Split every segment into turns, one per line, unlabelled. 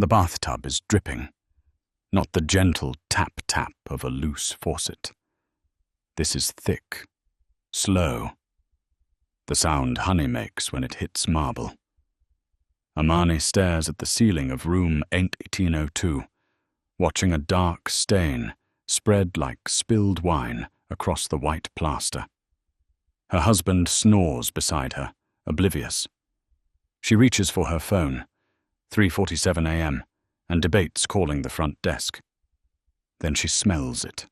The bathtub is dripping, not the gentle tap-tap of a loose faucet. This is thick, slow, the sound honey makes when it hits marble. Amani stares at the ceiling of room 1802, watching a dark stain spread like spilled wine across the white plaster. Her husband snores beside her, oblivious. She reaches for her phone, 3:47 a.m., and debates calling the front desk. Then she smells it.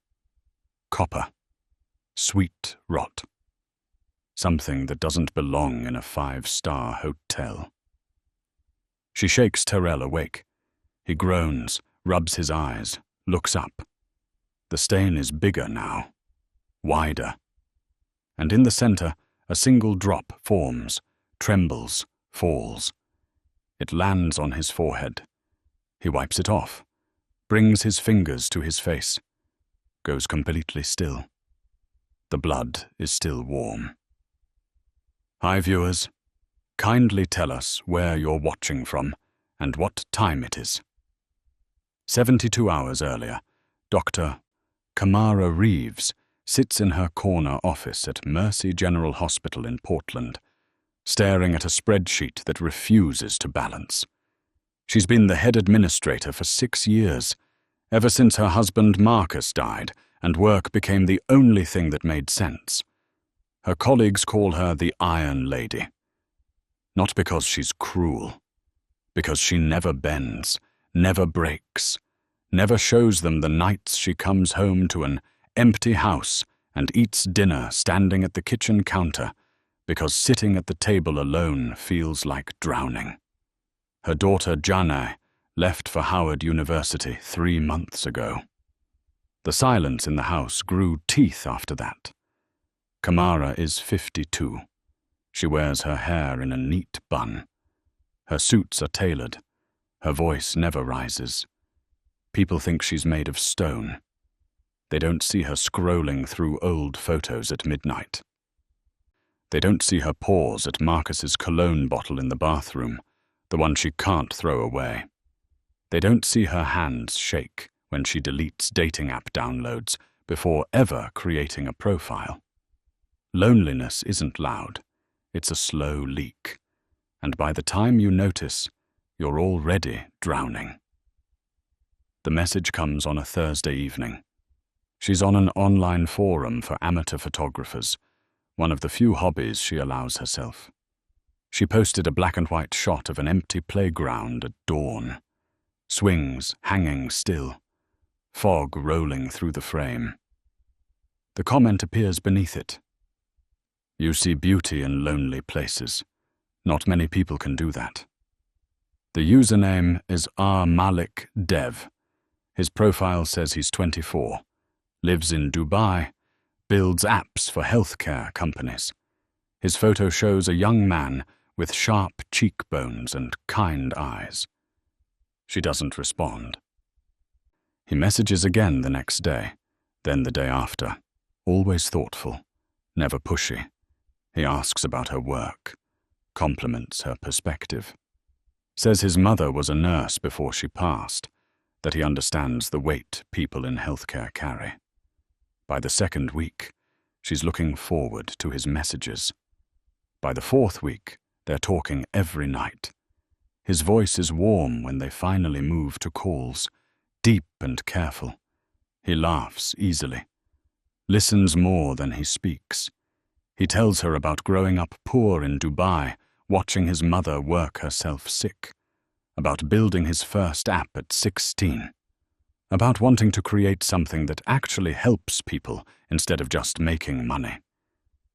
Copper. Sweet rot. Something that doesn't belong in a 5-star hotel. She shakes Terrell awake. He groans, rubs his eyes, looks up. The stain is bigger now, wider. And in the center, a single drop forms, trembles, falls. It lands on his forehead. He wipes it off, brings his fingers to his face, goes completely still. The blood is still warm. Hi, viewers. Kindly tell us where you're watching from and what time it is. 72 hours earlier, Dr. Kamara Reeves sits in her corner office at Mercy General Hospital in Portland, staring at a spreadsheet that refuses to balance. She's been the head administrator for 6 years, ever since her husband Marcus died and work became the only thing that made sense. Her colleagues call her the Iron Lady. Not because she's cruel, because she never bends, never breaks, never shows them the nights she comes home to an empty house and eats dinner standing at the kitchen counter, because sitting at the table alone feels like drowning. Her daughter Jannah left for Howard University 3 months ago. The silence in the house grew teeth after that. Kamara is 52. She wears her hair in a neat bun. Her suits are tailored. Her voice never rises. People think she's made of stone. They don't see her scrolling through old photos at midnight. They don't see her pause at Marcus's cologne bottle in the bathroom, the one she can't throw away. They don't see her hands shake when she deletes dating app downloads before ever creating a profile. Loneliness isn't loud. It's a slow leak. And by the time you notice, you're already drowning. The message comes on a Thursday evening. She's on an online forum for amateur photographers, one of the few hobbies she allows herself. She posted a black and white shot of an empty playground at dawn. Swings hanging still. Fog rolling through the frame. The comment appears beneath it. You see beauty in lonely places. Not many people can do that. The username is R. Malik Dev. His profile says he's 24, lives in Dubai, builds apps for healthcare companies. His photo shows a young man with sharp cheekbones and kind eyes. She doesn't respond. He messages again the next day, then the day after, always thoughtful, never pushy. He asks about her work, compliments her perspective. Says his mother was a nurse before she passed, that he understands the weight people in healthcare carry. By the 2nd week, she's looking forward to his messages. By the 4th week, they're talking every night. His voice is warm when they finally move to calls, deep and careful. He laughs easily, listens more than he speaks. He tells her about growing up poor in Dubai, watching his mother work herself sick, about building his first app at 16, about wanting to create something that actually helps people instead of just making money.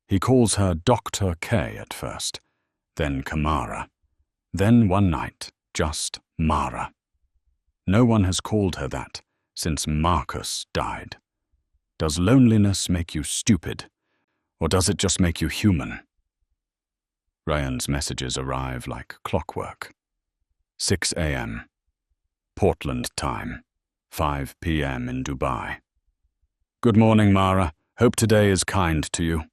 He calls her Dr. K at first, then Kamara, then one night, just Mara. No one has called her that since Marcus died. Does loneliness make you stupid, or does it just make you human? Ryan's messages arrive like clockwork. 6 a.m. Portland time, 5 p.m. in Dubai. Good morning, Mara. Hope today is kind to you.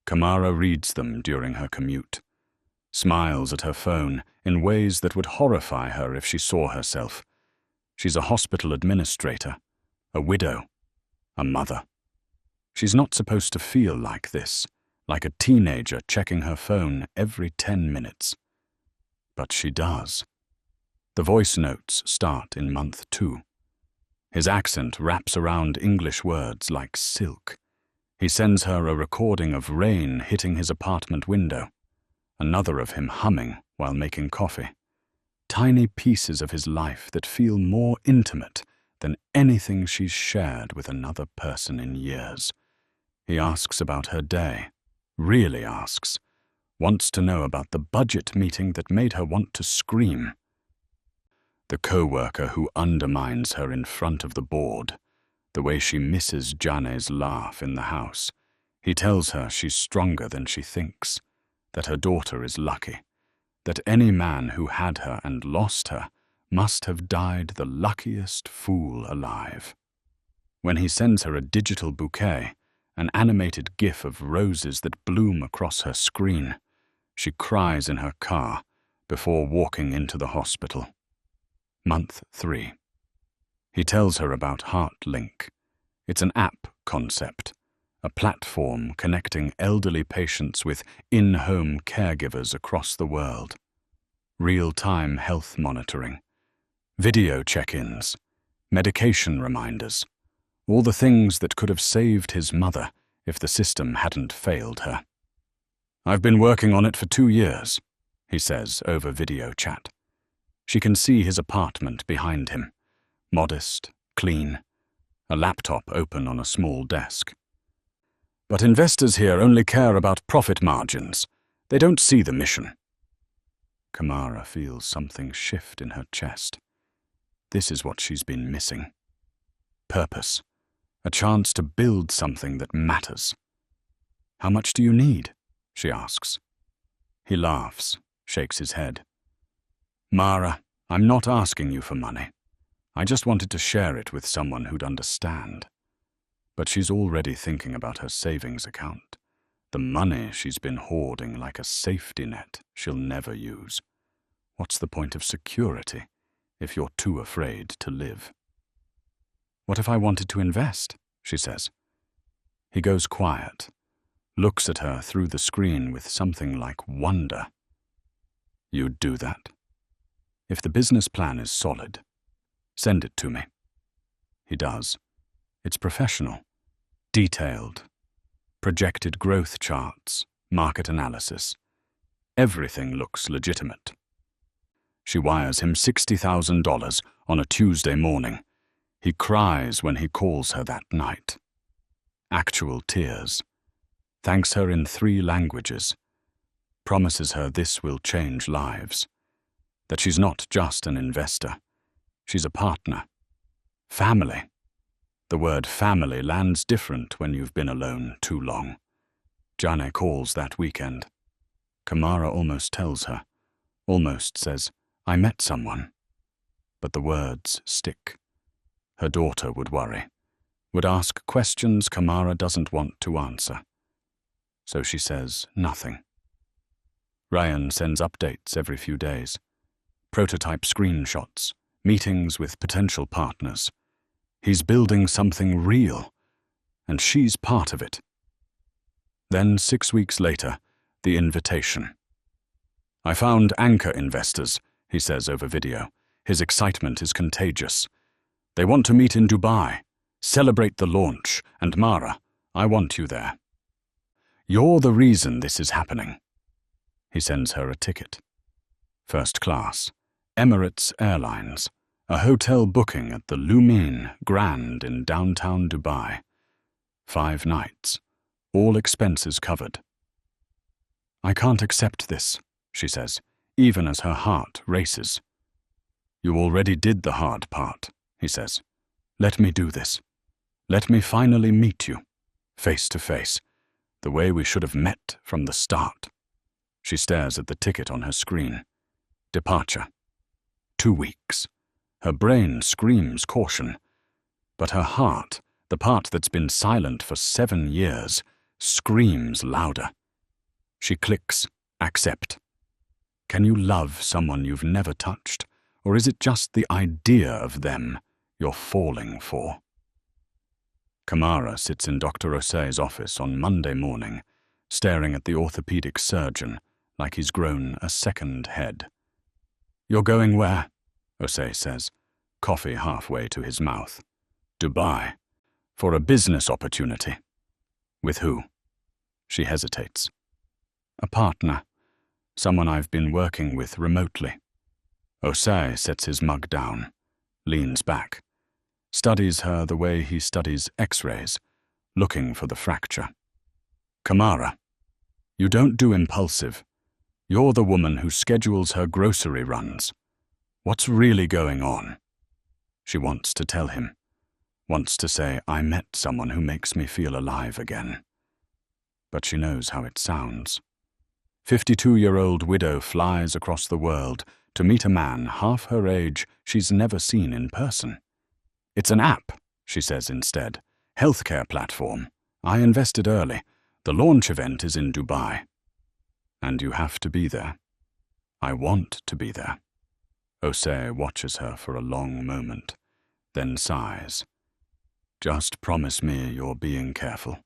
Kamara reads them during her commute. smiles at her phone in ways that would horrify her if she saw herself. She's a hospital administrator, a widow, a mother. She's not supposed to feel like this, like a teenager checking her phone every 10 minutes. But she does. The voice notes start in month 2. His accent wraps around English words like silk. He sends her a recording of rain hitting his apartment window, another of him humming while making coffee. Tiny pieces of his life that feel more intimate than anything she's shared with another person in years. He asks about her day, really asks, wants to know about the budget meeting that made her want to scream. The co-worker who undermines her in front of the board, the way she misses Jane's laugh in the house. He tells her she's stronger than she thinks, that her daughter is lucky, that any man who had her and lost her must have died the luckiest fool alive. When he sends her a digital bouquet, an animated gif of roses that bloom across her screen, she cries in her car before walking into the hospital. Month 3. He tells her about HeartLink. It's an app concept, a platform connecting elderly patients with in-home caregivers across the world. Real-time health monitoring, video check-ins, medication reminders, all the things that could have saved his mother if the system hadn't failed her. "I've been working on it for 2 years," he says over video chat. She can see his apartment behind him, modest, clean, a laptop open on a small desk. "But investors here only care about profit margins. They don't see the mission." Kamara feels something shift in her chest. This is what she's been missing. Purpose. A chance to build something that matters. "How much do you need?" she asks. He laughs, shakes his head. "Mara, I'm not asking you for money. I just wanted to share it with someone who'd understand." But she's already thinking about her savings account, the money she's been hoarding like a safety net she'll never use. What's the point of security if you're too afraid to live? "What if I wanted to invest?" she says. He goes quiet, looks at her through the screen with something like wonder. "You'd do that? If the business plan is solid, send it to me." He does. It's professional, detailed, projected growth charts, market analysis. Everything looks legitimate. She wires him $60,000 on a Tuesday morning. He cries when he calls her that night. Actual tears. Thanks her in 3 languages. Promises her this will change lives. That she's not just an investor. She's a partner. Family. The word family lands different when you've been alone too long. Jane calls that weekend. Kamara almost tells her, almost says, "I met someone." But the words stick. Her daughter would worry, would ask questions Kamara doesn't want to answer. So she says nothing. Ryan sends updates every few days. Prototype screenshots, meetings with potential partners. He's building something real, and she's part of it. Then 6 weeks later, the invitation. "I found anchor investors," he says over video. His excitement is contagious. "They want to meet in Dubai, celebrate the launch, and Mara, I want you there. You're the reason this is happening." He sends her a ticket. First class, Emirates Airlines, a hotel booking at the Lumine Grand in downtown Dubai. 5 nights, all expenses covered. "I can't accept this," she says, even as her heart races. "You already did the hard part," he says. "Let me do this. Let me finally meet you, face to face, the way we should have met from the start." She stares at the ticket on her screen. Departure. 2 weeks. Her brain screams caution, but her heart, the part that's been silent for 7 years, screams louder. She clicks accept. Can you love someone you've never touched, or is it just the idea of them you're falling for? Kamara sits in Dr. Osei's office on Monday morning, staring at the orthopedic surgeon like he's grown a second head. "You're going where?" Osei says, coffee halfway to his mouth. "Dubai. For a business opportunity." "With who?" She hesitates. "A partner. Someone I've been working with remotely." Osei sets his mug down, leans back, studies her the way he studies X-rays, looking for the fracture. "Kamara, you don't do impulsive. You're the woman who schedules her grocery runs. What's really going on?" She wants to tell him, wants to say, "I met someone who makes me feel alive again." But she knows how it sounds. 52-year-old widow flies across the world to meet a man half her age she's never seen in person. "It's an app," she says instead. "Healthcare platform. I invested early. The launch event is in Dubai." "And you have to be there." "I want to be there." Osei watches her for a long moment, then sighs. "Just promise me you're being careful.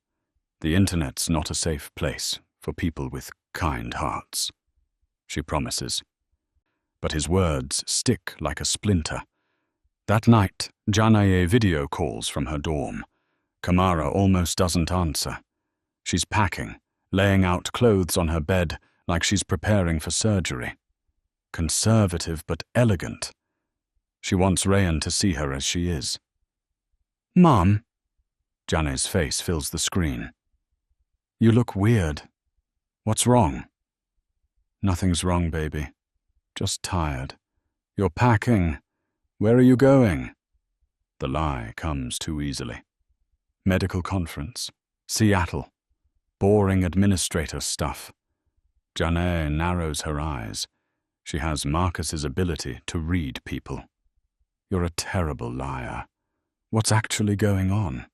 The internet's not a safe place for people with kind hearts." She promises. But his words stick like a splinter. That night, Janaye video calls from her dorm. Kamara almost doesn't answer. She's packing, laying out clothes on her bed like she's preparing for surgery. Conservative but elegant. She wants Rayan to see her as she is. "Mom," Janaye's face fills the screen. "You look weird. What's wrong?" "Nothing's wrong, baby. Just tired." "You're packing. Where are you going?" The lie comes too easily. "Medical conference. Seattle. Boring administrator stuff." Janaye narrows her eyes. She has Marcus's ability to read people. "You're a terrible liar. What's actually going on?"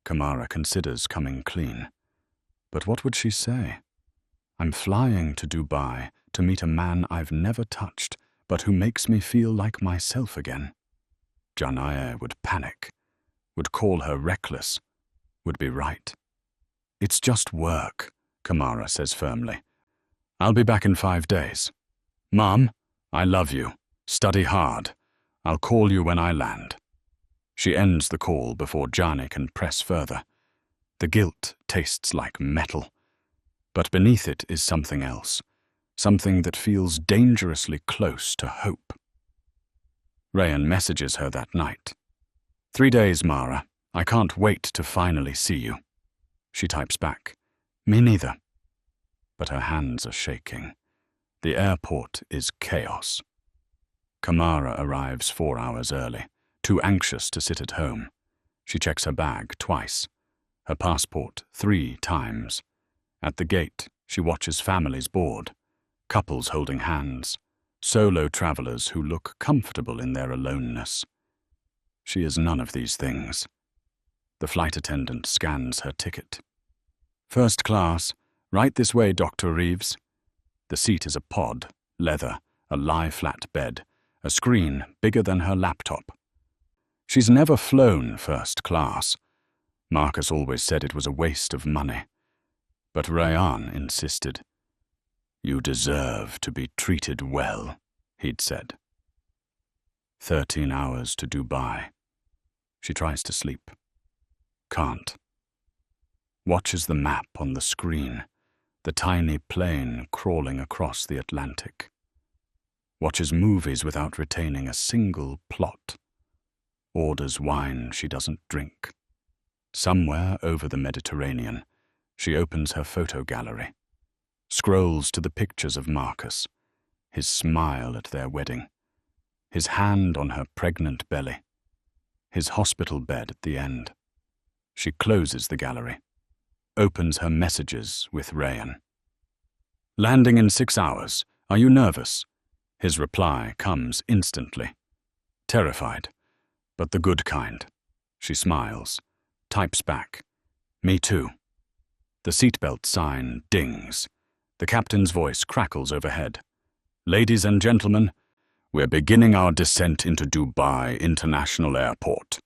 Kamara considers coming clean. But what would she say? "I'm flying to Dubai to meet a man I've never touched, but who makes me feel like myself again." Janaye would panic, would call her reckless, would be right. "It's just work," Kamara says firmly. "I'll be back in 5 days. Mom, I love you. Study hard. I'll call you when I land." She ends the call before Jani can press further. The guilt tastes like metal. But beneath it is something else. Something that feels dangerously close to hope. Rayan messages her that night. 3 days, Mara. I can't wait to finally see you." She types back, "Me neither." But her hands are shaking. The airport is chaos. Kamara arrives 4 hours early, too anxious to sit at home. She checks her bag twice, her passport 3 times. At the gate, she watches families board, couples holding hands, solo travelers who look comfortable in their aloneness. She is none of these things. The flight attendant scans her ticket. "First class, right this way, Dr. Reeves." The seat is a pod, leather, a lie-flat bed, a screen bigger than her laptop. She's never flown first class. Marcus always said it was a waste of money. But Rayan insisted. "You deserve to be treated well," he'd said. 13 hours to Dubai. She tries to sleep. Can't. Watches the map on the screen, the tiny plane crawling across the Atlantic. Watches movies without retaining a single plot. Orders wine she doesn't drink. Somewhere over the Mediterranean, she opens her photo gallery, scrolls to the pictures of Marcus, his smile at their wedding, his hand on her pregnant belly, his hospital bed at the end. She closes the gallery, opens her messages with Rayan. "Landing in 6 hours. Are you nervous?" His reply comes instantly. Terrified, but the good kind. She smiles, types back. "Me too." The seatbelt sign dings. The captain's voice crackles overhead. Ladies and gentlemen, we're beginning our descent into Dubai International Airport.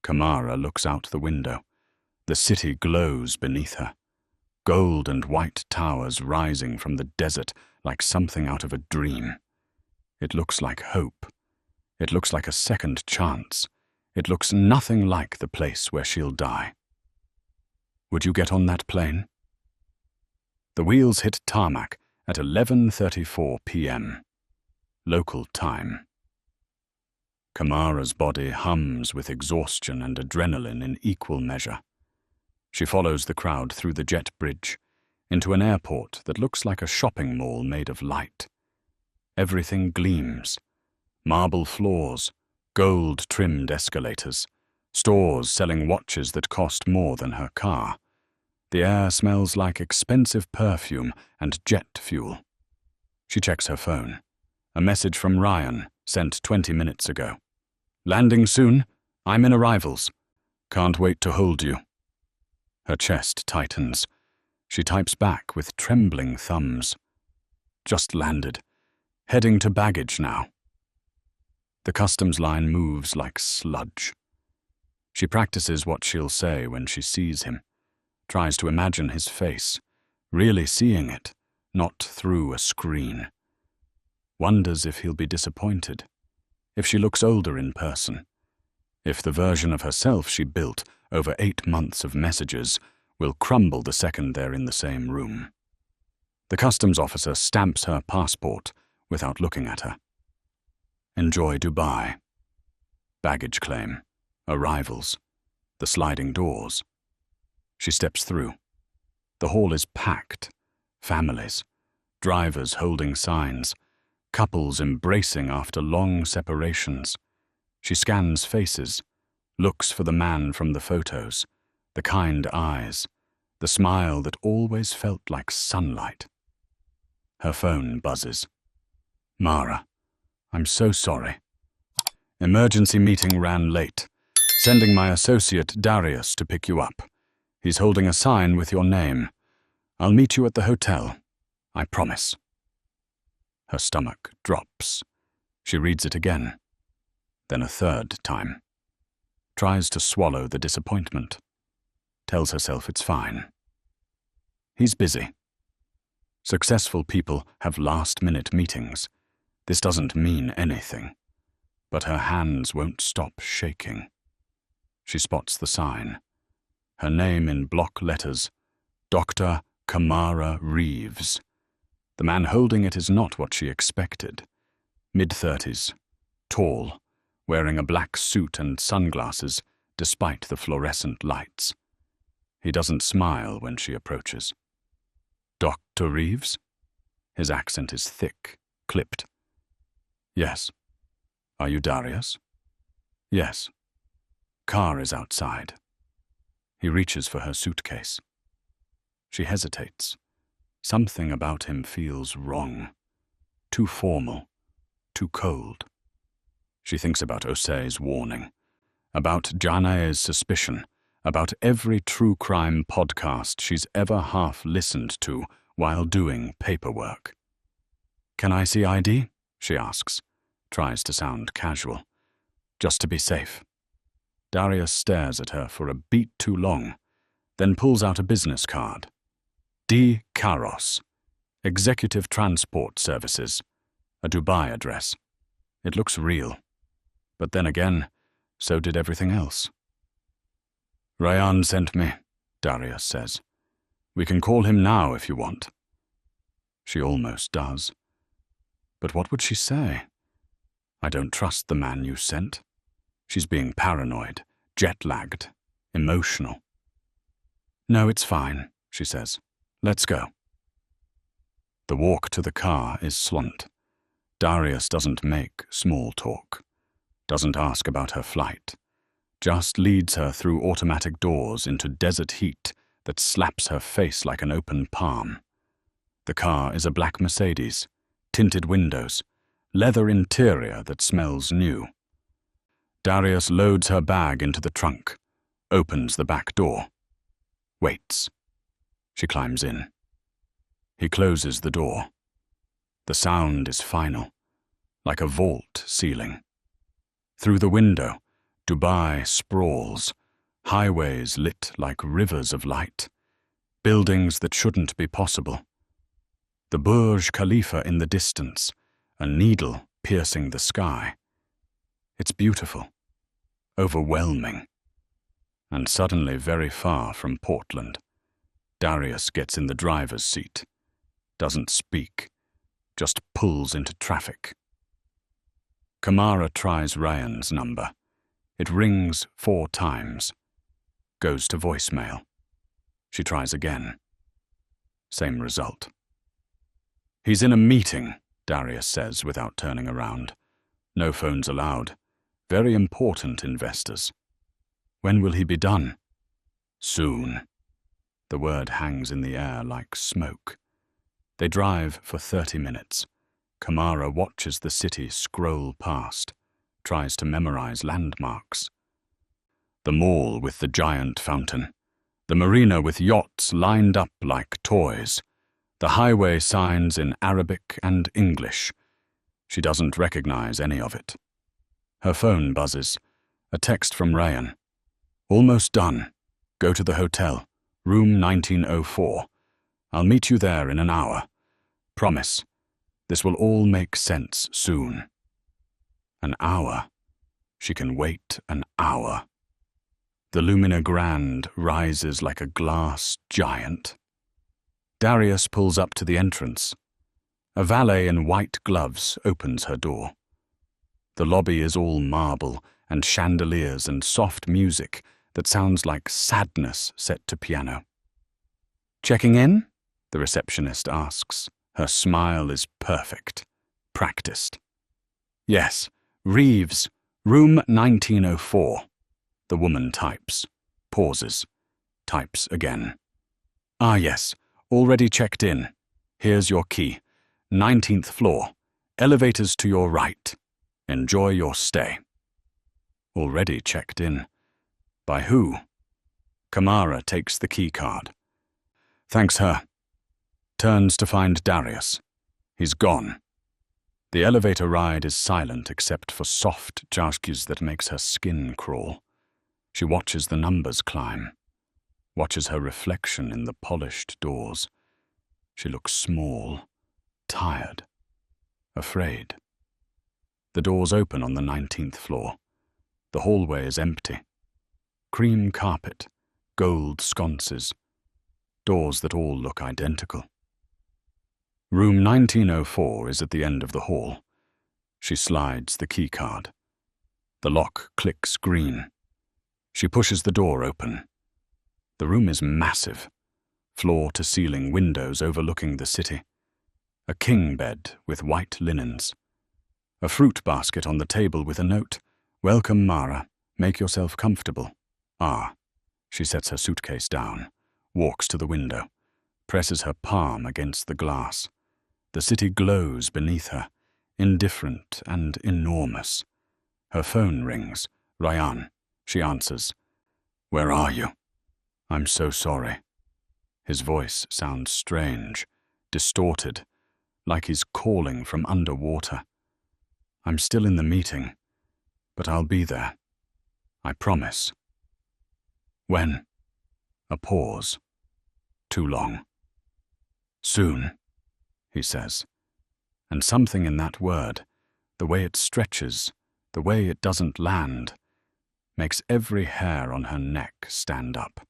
Kamara looks out the window. The city glows beneath her. Gold and white towers rising from the desert like something out of a dream. It looks like hope. It looks like a second chance. It looks nothing like the place where she'll die. Would you get on that plane? The wheels hit tarmac at 11:34 p.m. local time. Kamara's body hums with exhaustion and adrenaline in equal measure. She follows the crowd through the jet bridge into an airport that looks like a shopping mall made of light. Everything gleams. Marble floors, gold-trimmed escalators, stores selling watches that cost more than her car. The air smells like expensive perfume and jet fuel. She checks her phone. A message from Ryan, sent 20 minutes ago. "Landing soon. I'm in arrivals. Can't wait to hold you." Her chest tightens. She types back with trembling thumbs. "Just landed. Heading to baggage now." The customs line moves like sludge. She practices what she'll say when she sees him, tries to imagine his face, really seeing it, not through a screen. Wonders if he'll be disappointed, if she looks older in person, if the version of herself she built over 8 months of messages will crumble the second they're in the same room. The customs officer stamps her passport without looking at her. Enjoy Dubai. Baggage claim. Arrivals. The sliding doors. She steps through. The hall is packed. Families. Drivers holding signs. Couples embracing after long separations. She scans faces, looks for the man from the photos, the kind eyes, the smile that always felt like sunlight. Her phone buzzes. "Mara, I'm so sorry. Emergency meeting ran late. Sending my associate Darius to pick you up. He's holding a sign with your name. I'll meet you at the hotel. I promise." Her stomach drops. She reads it again. Then a third time. Tries to swallow the disappointment. Tells herself it's fine. He's busy. Successful people have last-minute meetings. This doesn't mean anything. But her hands won't stop shaking. She spots the sign. Her name in block letters. Dr. Kamara Reeves. The man holding it is not what she expected. Mid-30s, tall, wearing a black suit and sunglasses despite the fluorescent lights. He doesn't smile when she approaches. "Dr. Reeves?" His accent is thick, clipped. "Yes." "Are you Darius?" "Yes." Car is outside. He reaches for her suitcase. She hesitates. Something about him feels wrong. Too formal. Too cold. She thinks about Osei's warning, about Janae's suspicion, about every true crime podcast she's ever half listened to while doing paperwork. "Can I see ID?" she asks, tries to sound casual. "Just to be safe." Darius stares at her for a beat too long, then pulls out a business card. D. Karos, Executive Transport Services, a Dubai address. It looks real. But then again, so did everything else. "Ryan sent me," Darius says. "We can call him now if you want." She almost does. But what would she say? "I don't trust the man you sent." She's being paranoid, jet-lagged, emotional. "No, it's fine," she says. "Let's go." The walk to the car is slant. Darius doesn't make small talk, doesn't ask about her flight, just leads her through automatic doors into desert heat that slaps her face like an open palm. The car is a black Mercedes, tinted windows, leather interior that smells new. Darius loads her bag into the trunk, opens the back door, waits. She climbs in. He closes the door. The sound is final, like a vault ceiling. Through the window, Dubai sprawls, highways lit like rivers of light, buildings that shouldn't be possible. The Burj Khalifa in the distance, a needle piercing the sky. It's beautiful, overwhelming, and suddenly very far from Portland. Darius gets in the driver's seat, doesn't speak, just pulls into traffic. Kamara tries Ryan's number. It rings 4 times, goes to voicemail. She tries again. Same result. He's in a meeting, Darius says without turning around. No phones allowed. Very important investors. When will he be done? Soon. The word hangs in the air like smoke. They drive for 30 minutes. Kamara watches the city scroll past, tries to memorize landmarks. The mall with the giant fountain. The marina with yachts lined up like toys. The highway signs in Arabic and English. She doesn't recognize any of it. Her phone buzzes. A text from Ryan. Almost done. Go to the hotel. Room 1904. I'll meet you there in an hour. Promise. This will all make sense soon. An hour. She can wait an hour. The Lumina Grand rises like a glass giant. Darius pulls up to the entrance. A valet in white gloves opens her door. The lobby is all marble and chandeliers and soft music that sounds like sadness set to piano. Checking in? The receptionist asks. Her smile is perfect, practiced. Yes, Reeves, room 1904. The woman types, pauses, types again. Ah yes, already checked in. Here's your key. 19th floor. Elevators to your right. Enjoy your stay. Already checked in. By who? Kamara takes the key card. Thanks her. Turns to find Darius. He's gone. The elevator ride is silent except for soft jaskis that makes her skin crawl. She watches the numbers climb. Watches her reflection in the polished doors. She looks small, tired, afraid. The doors open on the 19th floor. The hallway is empty. Cream carpet, gold sconces, doors that all look identical. Room 1904 is at the end of the hall. She slides the key card. The lock clicks green. She pushes the door open. The room is massive, floor-to-ceiling windows overlooking the city. A king bed with white linens. A fruit basket on the table with a note. Welcome, Mara. Make yourself comfortable. Ah. She sets her suitcase down, walks to the window, presses her palm against the glass. The city glows beneath her, indifferent and enormous. Her phone rings. Ryan. She answers. Where are you? I'm so sorry. His voice sounds strange, distorted, like he's calling from underwater. I'm still in the meeting, but I'll be there. I promise. When? A pause. Too long. Soon, he says. And something in that word, the way it stretches, the way it doesn't land, makes every hair on her neck stand up.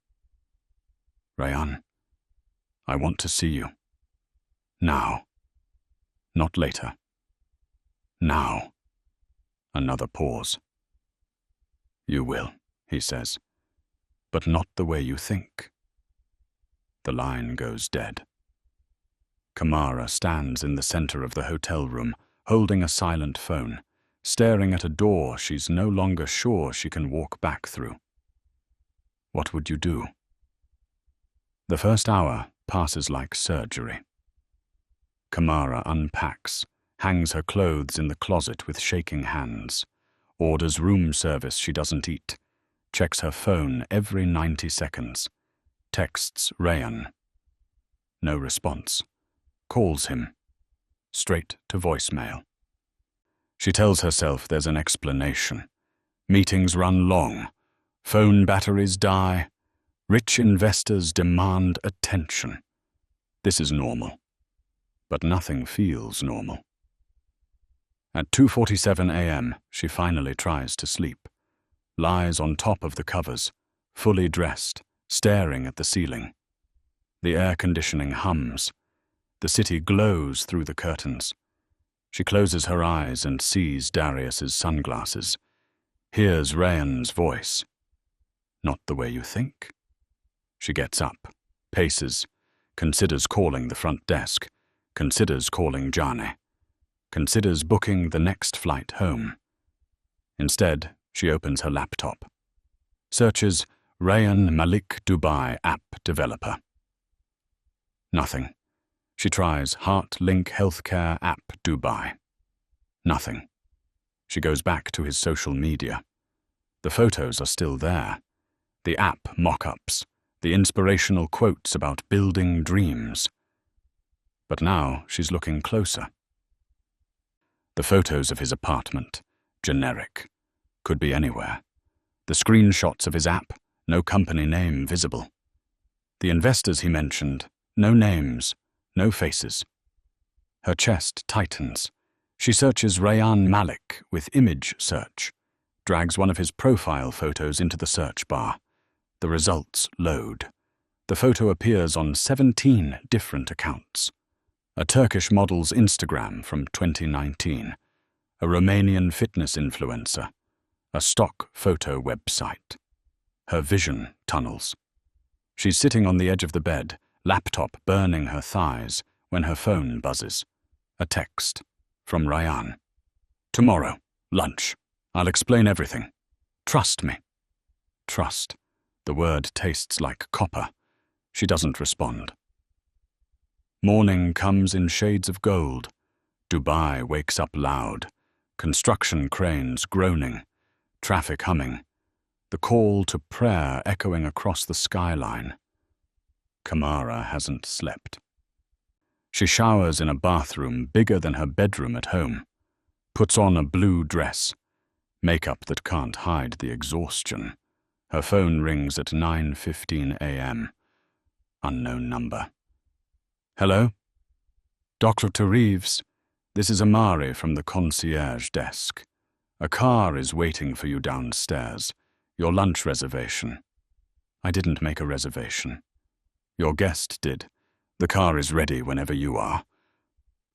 Ryan, I want to see you. Now. Not later. Now. Another pause. You will, he says, but not the way you think. The line goes dead. Kamara stands in the center of the hotel room, holding a silent phone, staring at a door she's no longer sure she can walk back through. What would you do? The first hour passes like surgery. Kamara unpacks, hangs her clothes in the closet with shaking hands, orders room service she doesn't eat, checks her phone every 90 seconds, texts Ryan. No response. Calls him. straight to voicemail. She tells herself there's an explanation. Meetings run long, phone batteries die, rich investors demand attention. This is normal, but nothing feels normal. At 2:47 a.m., she finally tries to sleep, lies on top of the covers, fully dressed, staring at the ceiling. The air conditioning hums. The city glows through the curtains. She closes her eyes and sees Darius's sunglasses, hears Rayan's voice. Not the way you think. She gets up, paces, considers calling the front desk, considers calling Jane, considers booking the next flight home. Instead, she opens her laptop, searches Rayan Malik Dubai app developer. Nothing. She tries HeartLink Healthcare app Dubai. Nothing. She goes back to his social media. The photos are still there. The app mock-ups, the inspirational quotes about building dreams. But now she's looking closer. The photos of his apartment, generic, could be anywhere. The screenshots of his app, no company name visible. The investors he mentioned, no names, no faces. Her chest tightens. She searches Rayan Malik with image search, drags one of his profile photos into the search bar. The results load. The photo appears on 17 different accounts. A Turkish model's Instagram from 2019, a Romanian fitness influencer, a stock photo website. Her vision tunnels. She's sitting on the edge of the bed, laptop burning her thighs, when her phone buzzes. A text from Rayan. Tomorrow, lunch. I'll explain everything. Trust me. Trust. The word tastes like copper. She doesn't respond. Morning comes in shades of gold. Dubai wakes up loud. Construction cranes groaning. Traffic humming. The call to prayer echoing across the skyline. Kamara hasn't slept. She showers in a bathroom bigger than her bedroom at home, puts on a blue dress, makeup that can't hide the exhaustion. Her phone rings at 9:15 a.m. Unknown number. Hello? Dr. Reeves, this is Amari from the concierge desk. A car is waiting for you downstairs. Your lunch reservation. I didn't make a reservation. Your guest did. The car is ready whenever you are.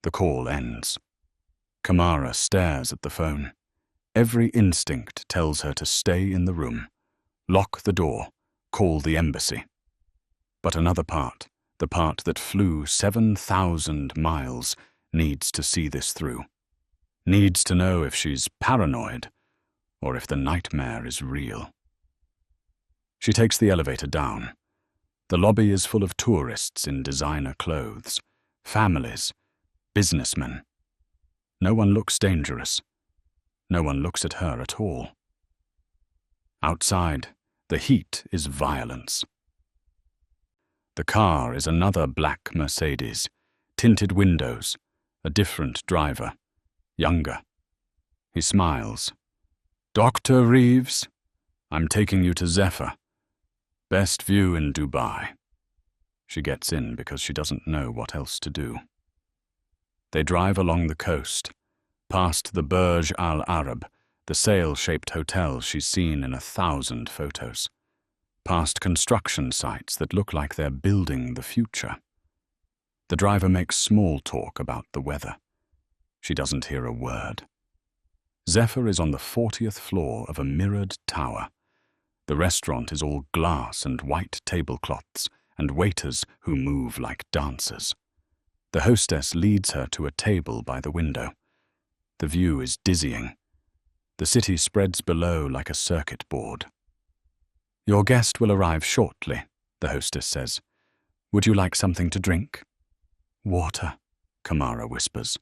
The call ends. Kamara stares at the phone. Every instinct tells her to stay in the room. Lock the door. Call the embassy. But another part, the part that flew 7,000 miles, needs to see this through. Needs to know if she's paranoid or if the nightmare is real. She takes the elevator down. The lobby is full of tourists in designer clothes, families, businessmen. No one looks dangerous. No one looks at her at all. Outside, the heat is violence. The car is another black Mercedes, tinted windows, a different driver, younger. He smiles. Dr. Reeves, I'm taking you to Zephyr. Best view in Dubai. She gets in because she doesn't know what else to do. They drive along the coast, past the Burj Al Arab, the sail-shaped hotel she's seen in 1,000 photos, past construction sites that look like they're building the future. The driver makes small talk about the weather. She doesn't hear a word. Zephyr is on the 40th floor of a mirrored tower. The restaurant is all glass and white tablecloths and waiters who move like dancers. The hostess leads her to a table by the window. The view is dizzying. The city spreads below like a circuit board. Your guest will arrive shortly, the hostess says. Would you like something to drink? Water, Kamara whispers.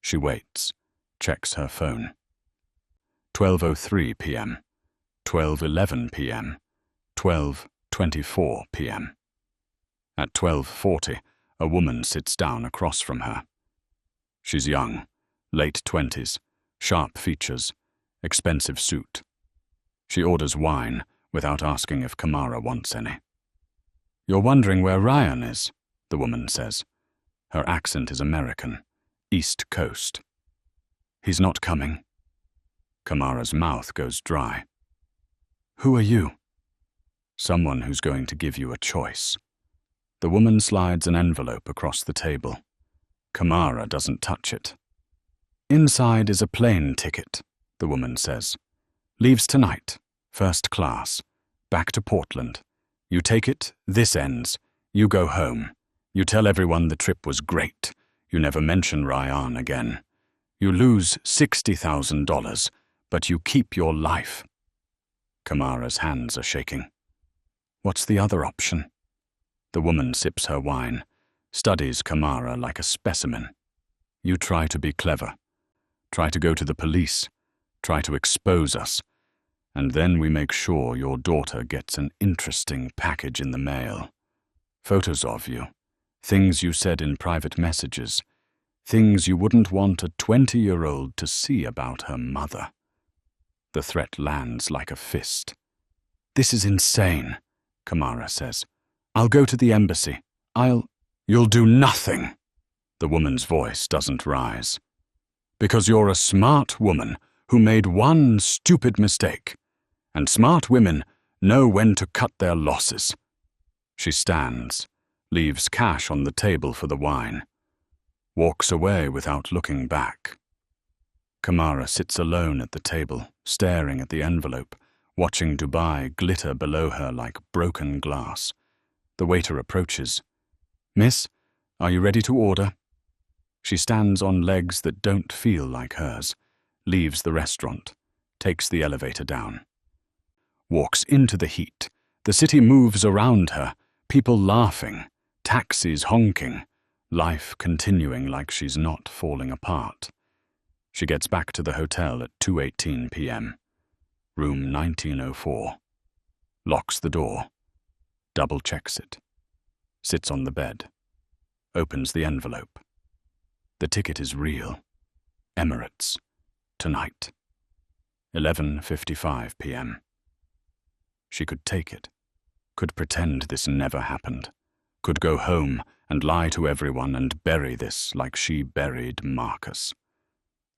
She waits, checks her phone. 12:03 p.m. 12:11 p.m., 12:24 p.m. At 12:40, a woman sits down across from her. She's young, late 20s, sharp features, expensive suit. She orders wine without asking if Kamara wants any. "You're wondering where Ryan is," the woman says. Her accent is American, East Coast. "He's not coming." Kamara's mouth goes dry. "Who are you?" "Someone who's going to give you a choice." The woman slides an envelope across the table. Kamara doesn't touch it. "Inside is a plane ticket," the woman says. "Leaves tonight, first class, back to Portland. You take it, this ends. You go home. You tell everyone the trip was great. You never mention Ryan again. You lose $60,000, but you keep your life." Kamara's hands are shaking. "What's the other option?" The woman sips her wine, studies Kamara like a specimen. "You try to be clever. Try to go to the police. Try to expose us. And then we make sure your daughter gets an interesting package in the mail. Photos of you. Things you said in private messages. Things you wouldn't want a 20-year-old to see about her mother." The threat lands like a fist. "This is insane," Kamara says. "I'll go to the embassy. You'll do nothing." The woman's voice doesn't rise. "Because you're a smart woman who made one stupid mistake. And smart women know when to cut their losses." She stands, leaves cash on the table for the wine, walks away without looking back. Kamara sits alone at the table, staring at the envelope, watching Dubai glitter below her like broken glass. The waiter approaches. "Miss, are you ready to order?" She stands on legs that don't feel like hers, leaves the restaurant, takes the elevator down. Walks into the heat. The city moves around her, people laughing, taxis honking, life continuing like she's not falling apart. She gets back to the hotel at 2:18 p.m. Room 1904. Locks the door. Double-checks it. Sits on the bed. Opens the envelope. The ticket is real. Emirates. Tonight. 11:55 p.m. She could take it. Could pretend this never happened. Could go home and lie to everyone and bury this like she buried Marcus.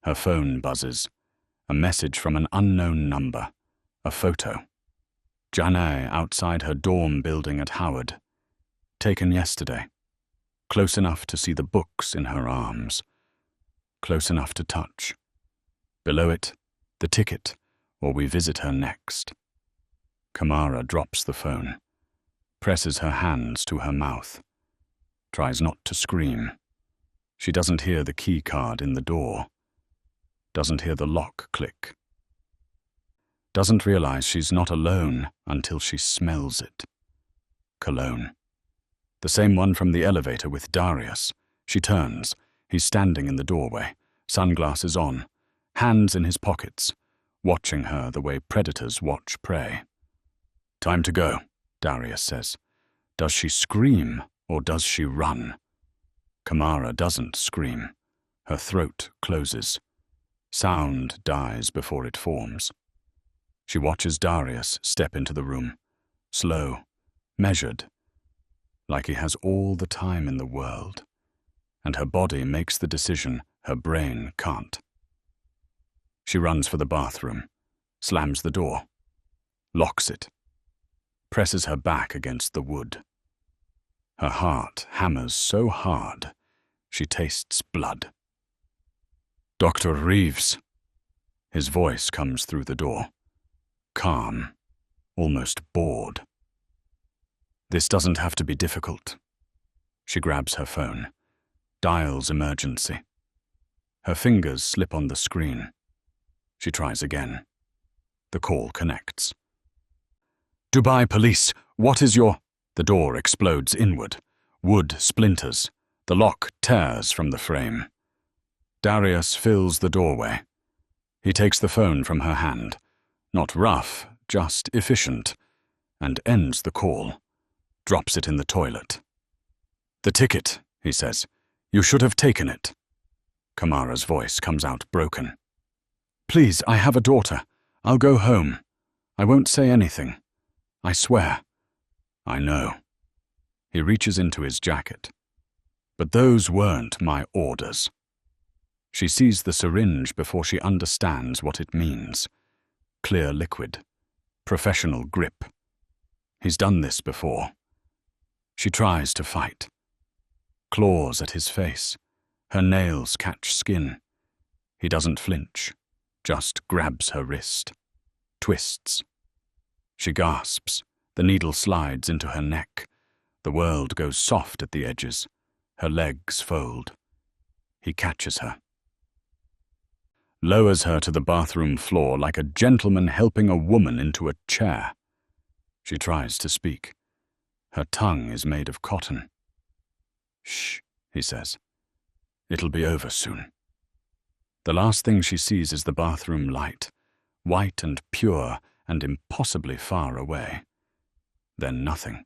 Her phone buzzes. A message from an unknown number. A photo. Janae outside her dorm building at Howard. Taken yesterday. Close enough to see the books in her arms. Close enough to touch. Below it, the ticket, or we visit her next. Kamara drops the phone. Presses her hands to her mouth. Tries not to scream. She doesn't hear the key card in the door. Doesn't hear the lock click. Doesn't realize she's not alone until she smells it. Cologne. The same one from the elevator with Darius. She turns. He's standing in the doorway, sunglasses on, hands in his pockets, watching her the way predators watch prey. "Time to go," Darius says. Does she scream or does she run? Kamara doesn't scream. Her throat closes. Sound dies before it forms. She watches Darius step into the room, slow, measured, like he has all the time in the world, and her body makes the decision her brain can't. She runs for the bathroom, slams the door, locks it, presses her back against the wood. Her heart hammers so hard, she tastes blood. "Dr. Reeves." His voice comes through the door, calm, almost bored. "This doesn't have to be difficult." She grabs her phone, dials emergency. Her fingers slip on the screen. She tries again. The call connects. "Dubai police, what is your—" The door explodes inward. Wood splinters. The lock tears from the frame. Darius fills the doorway. He takes the phone from her hand, not rough, just efficient, and ends the call. Drops it in the toilet. "The ticket," he says. "You should have taken it." Kamara's voice comes out broken. Please, I have a daughter. I'll go home. I won't say anything. I swear. I know. He reaches into his jacket. But those weren't my orders. She sees the syringe before she understands what it means. Clear liquid. Professional grip. He's done this before. She tries to fight. Claws at his face. Her nails catch skin. He doesn't flinch, just grabs her wrist. Twists. She gasps. The needle slides into her neck. The world goes soft at the edges. Her legs fold. He catches her. Lowers her to the bathroom floor like a gentleman helping a woman into a chair. She tries to speak. Her tongue is made of cotton. Shh, he says. It'll be over soon. The last thing she sees is the bathroom light, white and pure and impossibly far away. Then nothing.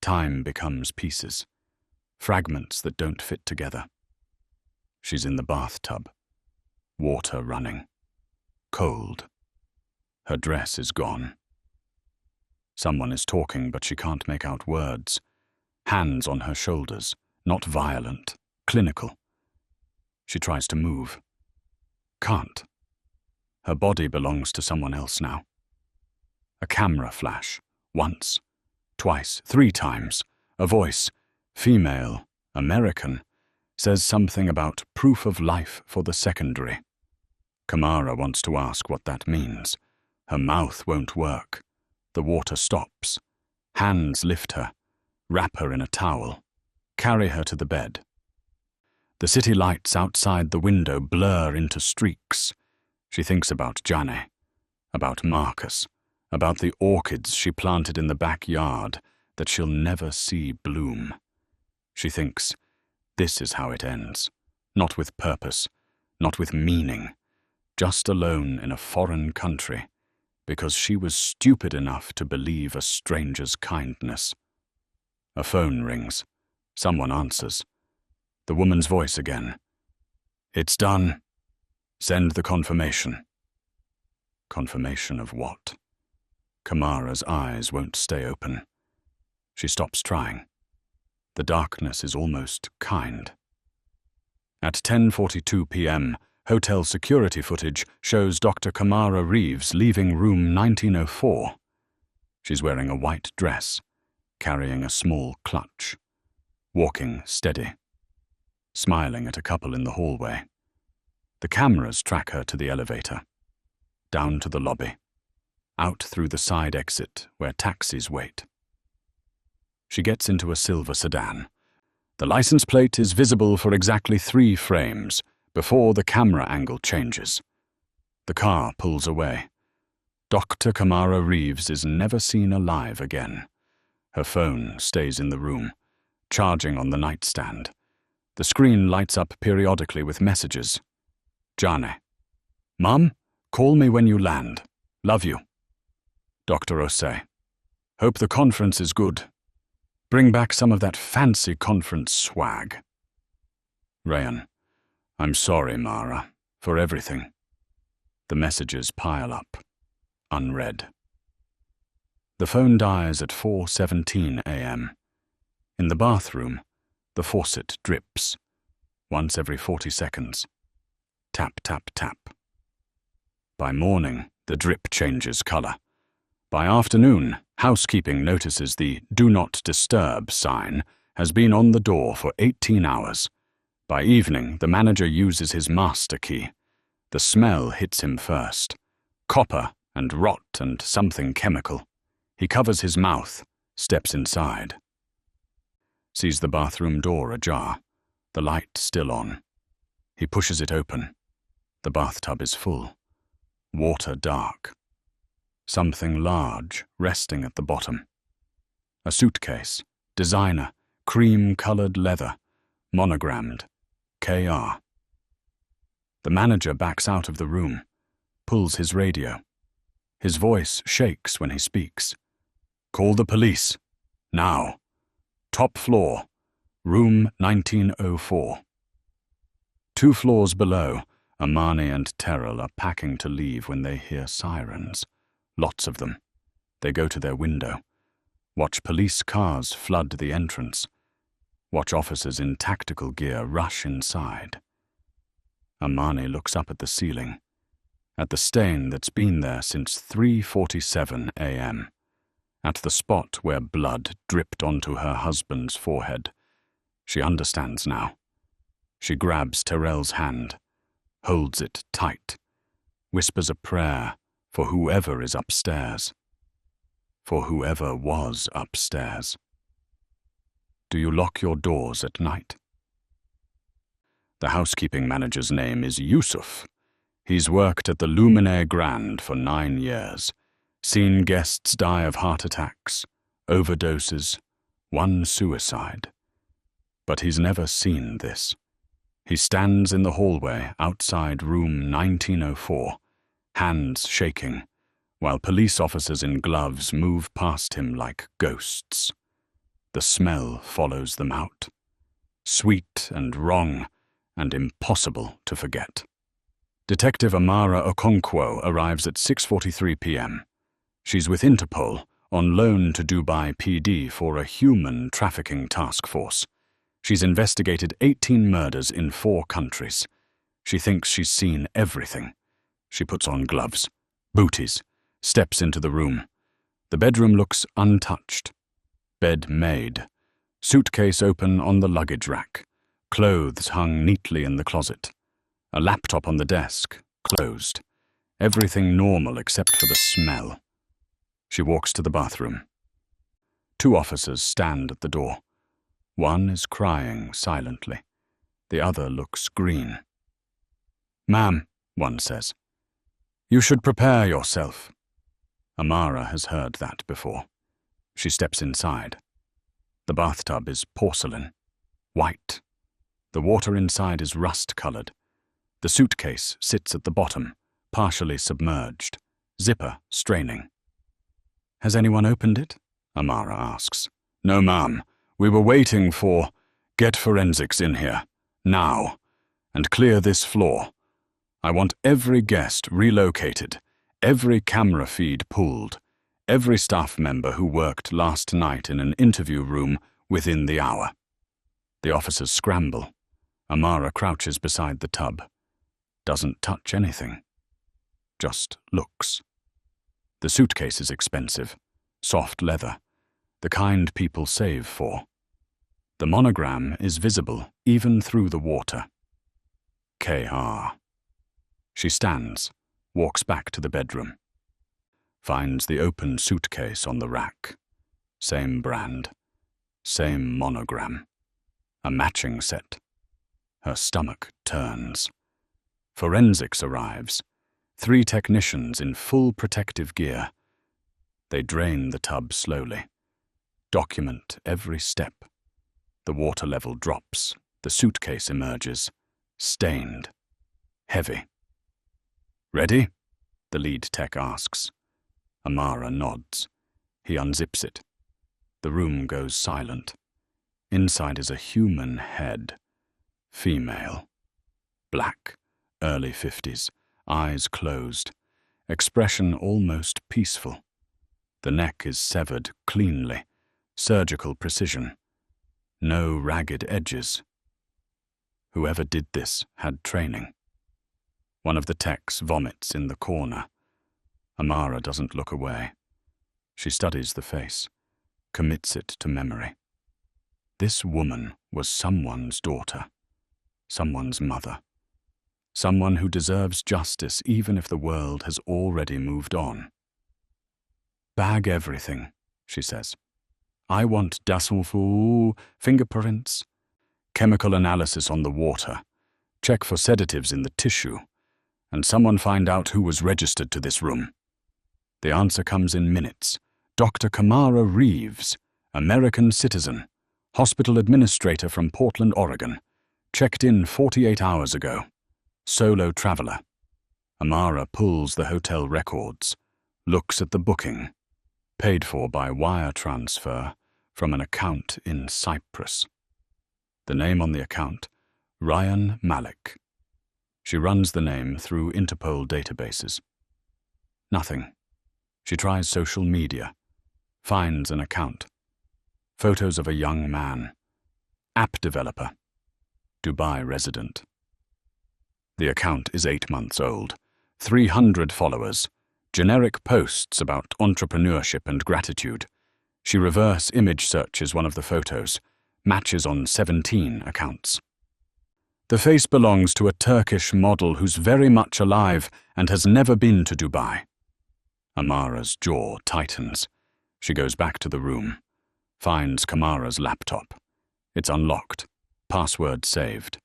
Time becomes pieces, fragments that don't fit together. She's in the bathtub, water running, cold. Her dress is gone. Someone is talking, but she can't make out words. Hands on her shoulders, not violent, clinical. She tries to move. Can't. Her body belongs to someone else now. A camera flash. Once. Twice. 3 times. A voice. Female. American. Says something about proof of life for the secondary. Kamara wants to ask what that means. Her mouth won't work. The water stops. Hands lift her. Wrap her in a towel. Carry her to the bed. The city lights outside the window blur into streaks. She thinks about Jane, about Marcus, about the orchids she planted in the backyard that she'll never see bloom. She thinks, this is how it ends. Not with purpose, not with meaning, just alone in a foreign country, because she was stupid enough to believe a stranger's kindness. A phone rings. Someone answers. The woman's voice again. It's done. Send the confirmation. Confirmation of what? Kamara's eyes won't stay open. She stops trying. The darkness is almost kind. At 10:42 p.m., hotel security footage shows Dr. Kamara Reeves leaving room 1904. She's wearing a white dress, carrying a small clutch, walking steady, smiling at a couple in the hallway. The cameras track her to the elevator, down to the lobby, out through the side exit where taxis wait. She gets into a silver sedan. The license plate is visible for exactly 3 frames before the camera angle changes. The car pulls away. Dr. Kamara Reeves is never seen alive again. Her phone stays in the room, charging on the nightstand. The screen lights up periodically with messages. Jane. Mum, call me when you land. Love you. Dr. Osei. Hope the conference is good. Bring back some of that fancy conference swag. Rayan. I'm sorry, Mara, for everything. The messages pile up, unread. The phone dies at 4:17 a.m. In the bathroom, the faucet drips, once every 40 seconds. Tap, tap, tap. By morning, the drip changes color. By afternoon, housekeeping notices the "Do Not Disturb" sign has been on the door for 18 hours. By evening, the manager uses his master key. The smell hits him first. Copper and rot and something chemical. He covers his mouth, steps inside. Sees the bathroom door ajar, the light still on. He pushes it open. The bathtub is full. Water dark. Something large resting at the bottom. A suitcase, designer, cream-colored leather, monogrammed, KR. The manager backs out of the room, pulls his radio. His voice shakes when he speaks. Call the police. Now. Top floor. Room 1904. 2 floors below, Amani and Terrell are packing to leave when they hear sirens. Lots of them. They go to their window. Watch police cars flood the entrance. Watch officers in tactical gear rush inside. Amani looks up at the ceiling, at the stain that's been there since 3:47 a.m., at the spot where blood dripped onto her husband's forehead. She understands now. She grabs Terrell's hand, holds it tight, whispers a prayer for whoever is upstairs, for whoever was upstairs. Do you lock your doors at night? The housekeeping manager's name is Yusuf. He's worked at the Luminaire Grand for 9 years, seen guests die of heart attacks, overdoses, 1 suicide. But he's never seen this. He stands in the hallway outside room 1904, hands shaking, while police officers in gloves move past him like ghosts. The smell follows them out, sweet and wrong and impossible to forget. Detective Amara Okonkwo arrives at 6:43 p.m. She's with Interpol, on loan to Dubai PD for a human trafficking task force. She's investigated 18 murders in 4 countries. She thinks she's seen everything. She puts on gloves, booties, steps into the room. The bedroom looks untouched. Bed made. Suitcase open on the luggage rack. Clothes hung neatly in the closet. A laptop on the desk, closed. Everything normal except for the smell. She walks to the bathroom. 2 officers stand at the door. One is crying silently. The other looks green. "Ma'am," one says, "you should prepare yourself." Amara has heard that before. She steps inside. The bathtub is porcelain, white. The water inside is rust-colored. The suitcase sits at the bottom, partially submerged, zipper straining. "Has anyone opened it?" Amara asks. "No, ma'am. We were waiting for... Get forensics in here, now, and clear this floor. I want every guest relocated, every camera feed pulled, every staff member who worked last night in an interview room within the hour." The officers scramble. Amara crouches beside the tub. Doesn't touch anything. Just looks. The suitcase is expensive, soft leather, the kind people save for. The monogram is visible even through the water. K.R. She stands, walks back to the bedroom. Finds the open suitcase on the rack. Same brand. Same monogram. A matching set. Her stomach turns. Forensics arrives. 3 technicians in full protective gear. They drain the tub slowly. Document every step. The water level drops. The suitcase emerges. Stained. Heavy. "Ready?" the lead tech asks. Amara nods. He unzips it. The room goes silent. Inside is a human head. Female. Black. Early 50s. Eyes closed. Expression almost peaceful. The neck is severed cleanly. Surgical precision. No ragged edges. Whoever did this had training. One of the techs vomits in the corner. Amara doesn't look away. She studies the face, commits it to memory. This woman was someone's daughter, someone's mother, someone who deserves justice even if the world has already moved on. "Bag everything," she says. "I want dassenfu, fingerprints, chemical analysis on the water, check for sedatives in the tissue, and someone find out who was registered to this room." The answer comes in minutes. Dr. Kamara Reeves, American citizen, hospital administrator from Portland, Oregon, checked in 48 hours ago. Solo traveler. Amara pulls the hotel records, looks at the booking, paid for by wire transfer from an account in Cyprus. The name on the account, Ryan Malik, She runs the name through Interpol databases. Nothing. She tries social media, finds an account. Photos of a young man. App developer. Dubai resident. The account is 8 months old. 300 followers. Generic posts about entrepreneurship and gratitude. She reverse image searches one of the photos. Matches on 17 accounts. The face belongs to a Turkish model who's very much alive and has never been to Dubai. Amara's jaw tightens. She goes back to the room. Finds Kamara's laptop. It's unlocked. Password saved.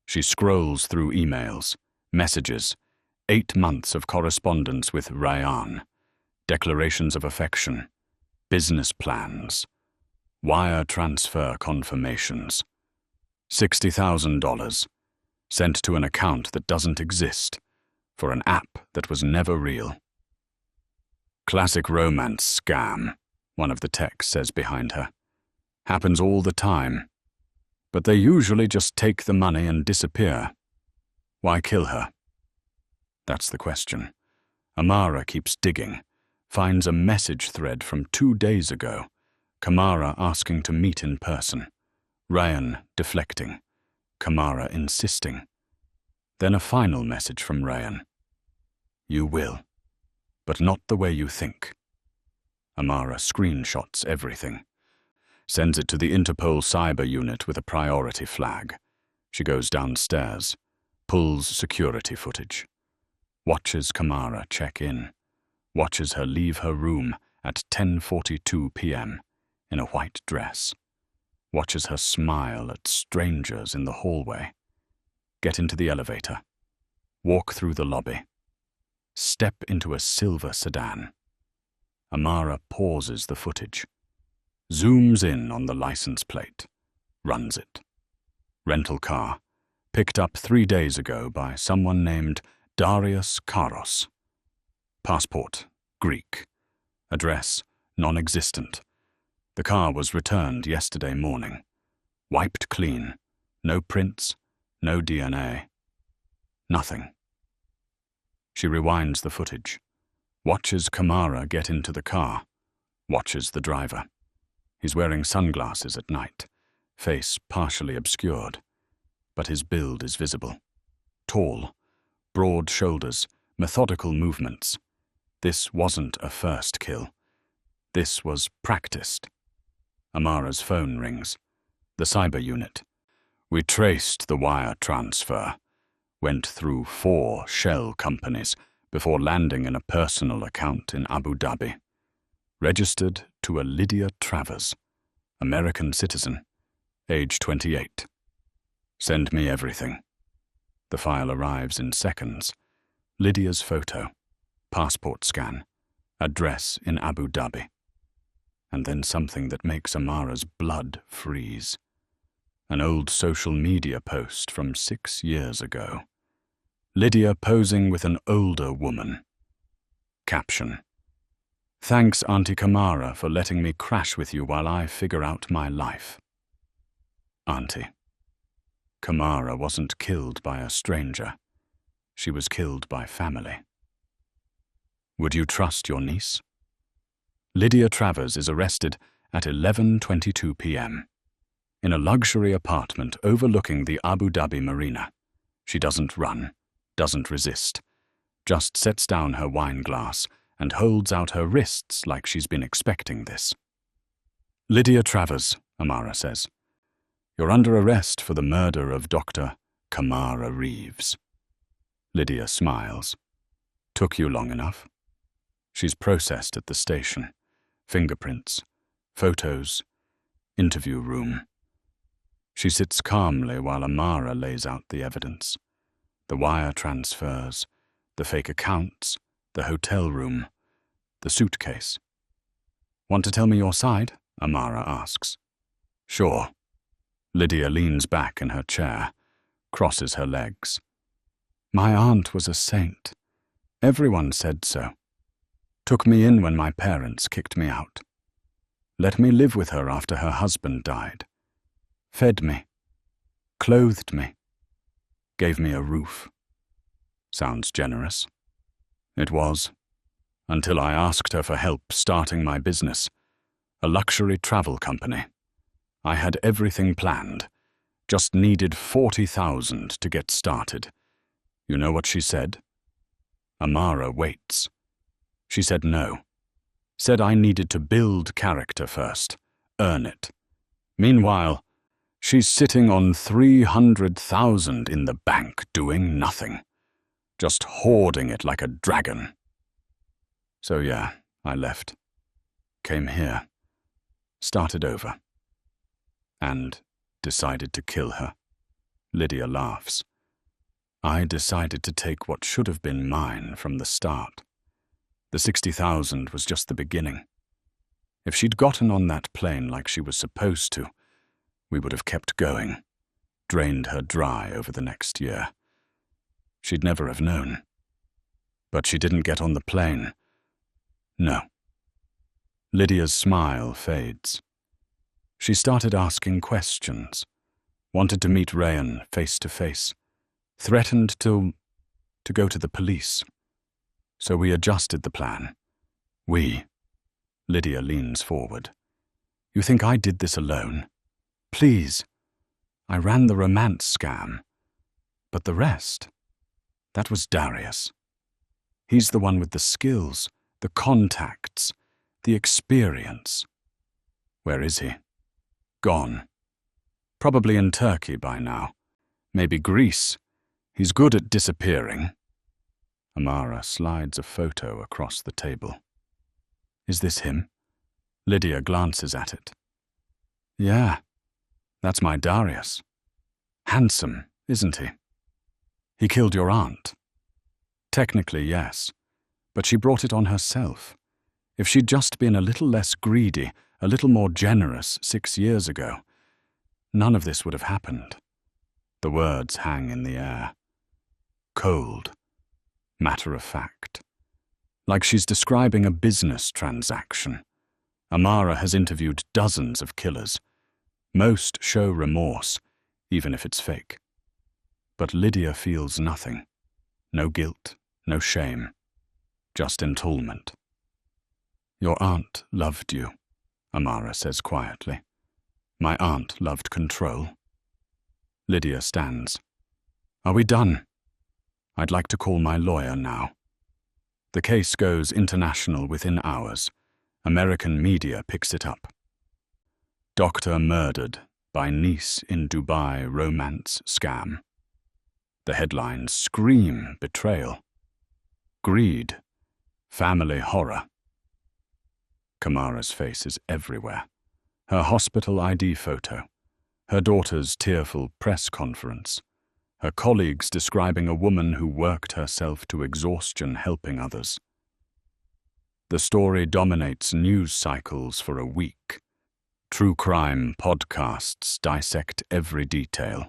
She scrolls through emails, messages, 8 months of correspondence with Rayyan, declarations of affection, business plans, wire transfer confirmations, $60,000 sent to an account that doesn't exist for an app that was never real. Classic romance scam, one of the techs says behind her. Happens all the time. But they usually just take the money and disappear. Why kill her? That's the question. Amara keeps digging, finds a message thread from 2 days ago. Kamara asking to meet in person. Rayyan deflecting. Kamara insisting. Then a final message from Rayyan. You will, but not the way you think. Amara screenshots everything. Sends it to the Interpol cyber unit with a priority flag. She goes downstairs, pulls security footage. Watches Kamara check in. Watches her leave her room at 10:42 p.m. in a white dress. Watches her smile at strangers in the hallway. Get into the elevator. Walk through the lobby. Step into a silver sedan. Amara pauses the footage. Zooms in on the license plate. Runs it. Rental car. Picked up 3 days ago by someone named Darius Karos. Passport. Greek. Address. Non-existent. The car was returned yesterday morning. Wiped clean. No prints. No DNA. Nothing. She rewinds the footage. Watches Kamara get into the car. Watches the driver. He's wearing sunglasses at night, face partially obscured, but his build is visible. Tall, broad shoulders, methodical movements. This wasn't a first kill. This was practiced. Amara's phone rings. The cyber unit. We traced the wire transfer. Went through 4 shell companies before landing in a personal account in Abu Dhabi. Registered to a Lydia Travers, American citizen, age 28. Send me everything. The file arrives in seconds. Lydia's photo, passport scan, address in Abu Dhabi. And then something that makes Amara's blood freeze. An old social media post from 6 years ago. Lydia posing with an older woman. Caption. Thanks, Auntie Kamara, for letting me crash with you while I figure out my life. Auntie. Kamara wasn't killed by a stranger. She was killed by family. Would you trust your niece? Lydia Travers is arrested at 11:22 p.m. in a luxury apartment overlooking the Abu Dhabi marina. She doesn't run, doesn't resist, just sets down her wine glass and holds out her wrists like she's been expecting this. Lydia Travers, Amara says. You're under arrest for the murder of Dr. Kamara Reeves. Lydia smiles. Took you long enough? She's processed at the station. Fingerprints, photos, interview room. She sits calmly while Amara lays out the evidence. The wire transfers, the fake accounts, the hotel room, the suitcase. Want to tell me your side? Amara asks. Sure. Lydia leans back in her chair, crosses her legs. My aunt was a saint. Everyone said so. Took me in when my parents kicked me out. Let me live with her after her husband died. Fed me. Clothed me. Gave me a roof. Sounds generous. It was, until I asked her for help starting my business, a luxury travel company. I had everything planned, just needed 40,000 to get started. You know what she said? Amara waits. She said no. Said I needed to build character first, earn it. Meanwhile, she's sitting on 300,000 in the bank doing nothing, just hoarding it like a dragon. So yeah, I left. Came here. Started over. And decided to kill her. Lydia laughs. I decided to take what should have been mine from the start. The 60,000 was just the beginning. If she'd gotten on that plane like she was supposed to, we would have kept going, drained her dry over the next year. She'd never have known. But she didn't get on the plane. No. Lydia's smile fades. She started asking questions, wanted to meet Rayan face to face, threatened to go to the police. So we adjusted the plan. Lydia leans forward. You think I did this alone? Please. I ran the romance scam. But the rest? That was Darius. He's the one with the skills, the contacts, the experience. Where is he? Gone. Probably in Turkey by now. Maybe Greece. He's good at disappearing. Amara slides a photo across the table. Is this him? Lydia glances at it. Yeah, that's my Darius. Handsome, isn't he? He killed your aunt. Technically, yes, but she brought it on herself. If she'd just been a little less greedy, a little more generous 6 years ago, none of this would have happened. The words hang in the air. Cold. Matter of fact. Like she's describing a business transaction. Amara has interviewed dozens of killers. Most show remorse, even if it's fake. But Lydia feels nothing. No guilt, no shame. Just entitlement. Your aunt loved you, Amara says quietly. My aunt loved control. Lydia stands. Are we done? I'd like to call my lawyer now. The case goes international within hours. American media picks it up. Doctor murdered by niece in Dubai romance scam. The headlines scream betrayal. Greed. Family horror. Kamara's face is everywhere. Her hospital ID photo. Her daughter's tearful press conference. Her colleagues describing a woman who worked herself to exhaustion helping others. The story dominates news cycles for a week. True crime podcasts dissect every detail.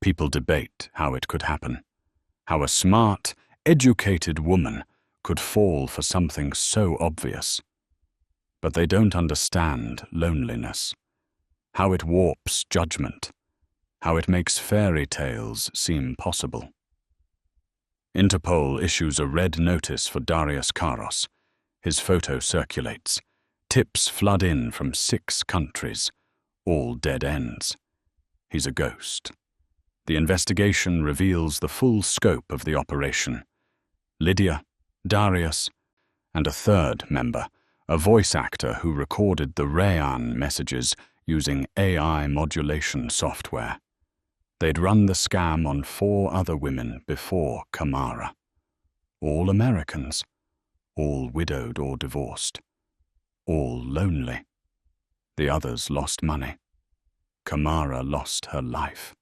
People debate how it could happen. How a smart, educated woman could fall for something so obvious. But they don't understand loneliness. How it warps judgment. How it makes fairy tales seem possible. Interpol issues a red notice for Darius Karos. His photo circulates. Tips flood in from 6 countries. All dead ends. He's a ghost. The investigation reveals the full scope of the operation. Lydia, Darius, and a third member, a voice actor who recorded the Rayan messages using AI modulation software. They'd run the scam on 4 other women before Kamara. All Americans. All widowed or divorced. All lonely. The others lost money. Kamara lost her life.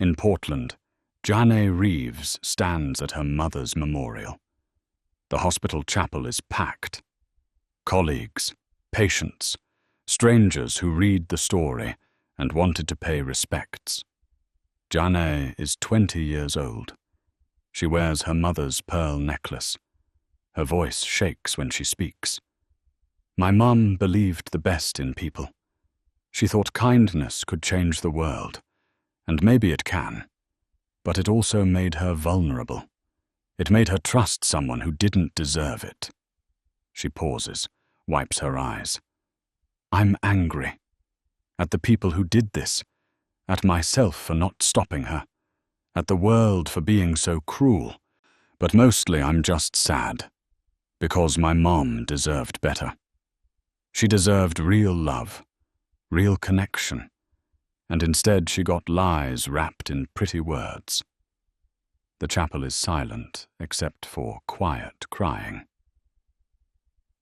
In Portland, Janae Reeves stands at her mother's memorial. The hospital chapel is packed. Colleagues, patients, strangers who read the story and wanted to pay respects. Janae is 20 years old. She wears her mother's pearl necklace. Her voice shakes when she speaks. My mum believed the best in people. She thought kindness could change the world, and maybe it can. But it also made her vulnerable. It made her trust someone who didn't deserve it. She pauses, wipes her eyes. I'm angry. At the people who did this. At myself for not stopping her. At the world for being so cruel. But mostly I'm just sad. Because my mom deserved better. She deserved real love. Real connection. And instead she got lies wrapped in pretty words. The chapel is silent, except for quiet crying.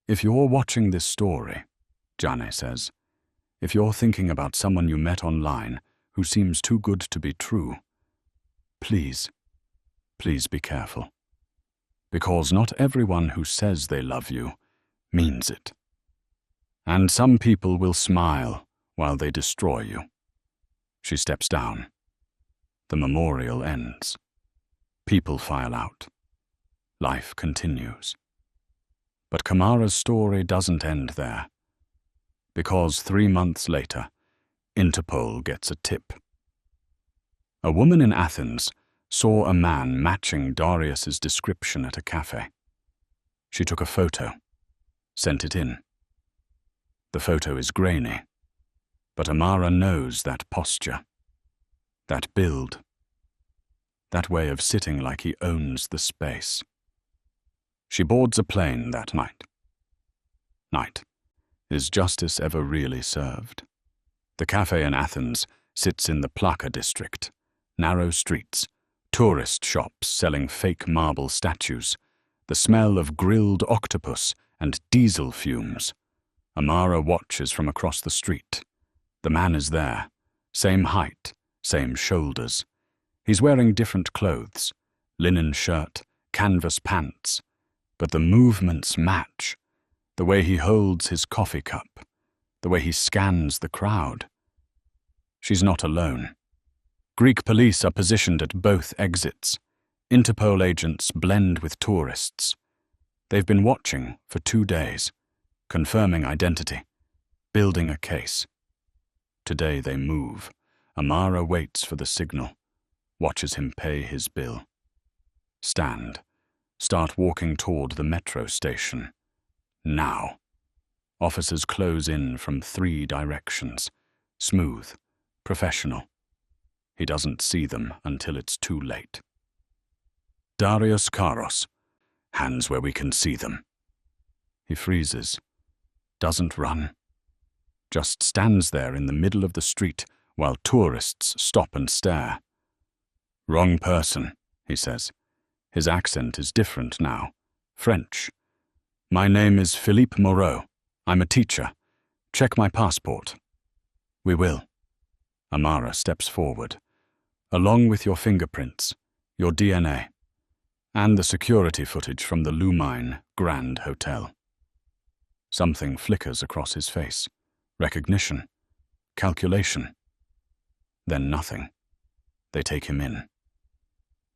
If you're watching this story, Jane says, if you're thinking about someone you met online who seems too good to be true, please be careful. Because not everyone who says they love you means it. And some people will smile while they destroy you. She steps down. The memorial ends. People file out. Life continues. But Kamara's story doesn't end there. Because 3 months later, Interpol gets a tip. A woman in Athens saw a man matching Darius's description at a cafe. She took a photo, sent it in. The photo is grainy, but Amara knows that posture, that build, that way of sitting like he owns the space. She boards a plane that night. Night. Is justice ever really served? The cafe in Athens sits in the Plaka district. Narrow streets, tourist shops selling fake marble statues, the smell of grilled octopus and diesel fumes. Amara watches from across the street. The man is there, same height, same shoulders. He's wearing different clothes, linen shirt, canvas pants, but the movements match. The way he holds his coffee cup, the way he scans the crowd. She's not alone. Greek police are positioned at both exits. Interpol agents blend with tourists. They've been watching for 2 days, confirming identity, building a case. Today they move. Amara waits for the signal, watches him pay his bill. Stand. Start walking toward the metro station. Now. Officers close in from 3 directions. Smooth. Professional. He doesn't see them until it's too late. Darius Karos. Hands where we can see them. He freezes. Doesn't run. Just stands there in the middle of the street while tourists stop and stare. Wrong person, he says. His accent is different now. French. My name is Philippe Moreau. I'm a teacher. Check my passport. We will. Amara steps forward. Along with your fingerprints, your DNA, and the security footage from the Lumine Grand Hotel. Something flickers across his face. Recognition. Calculation. Then nothing. They take him in.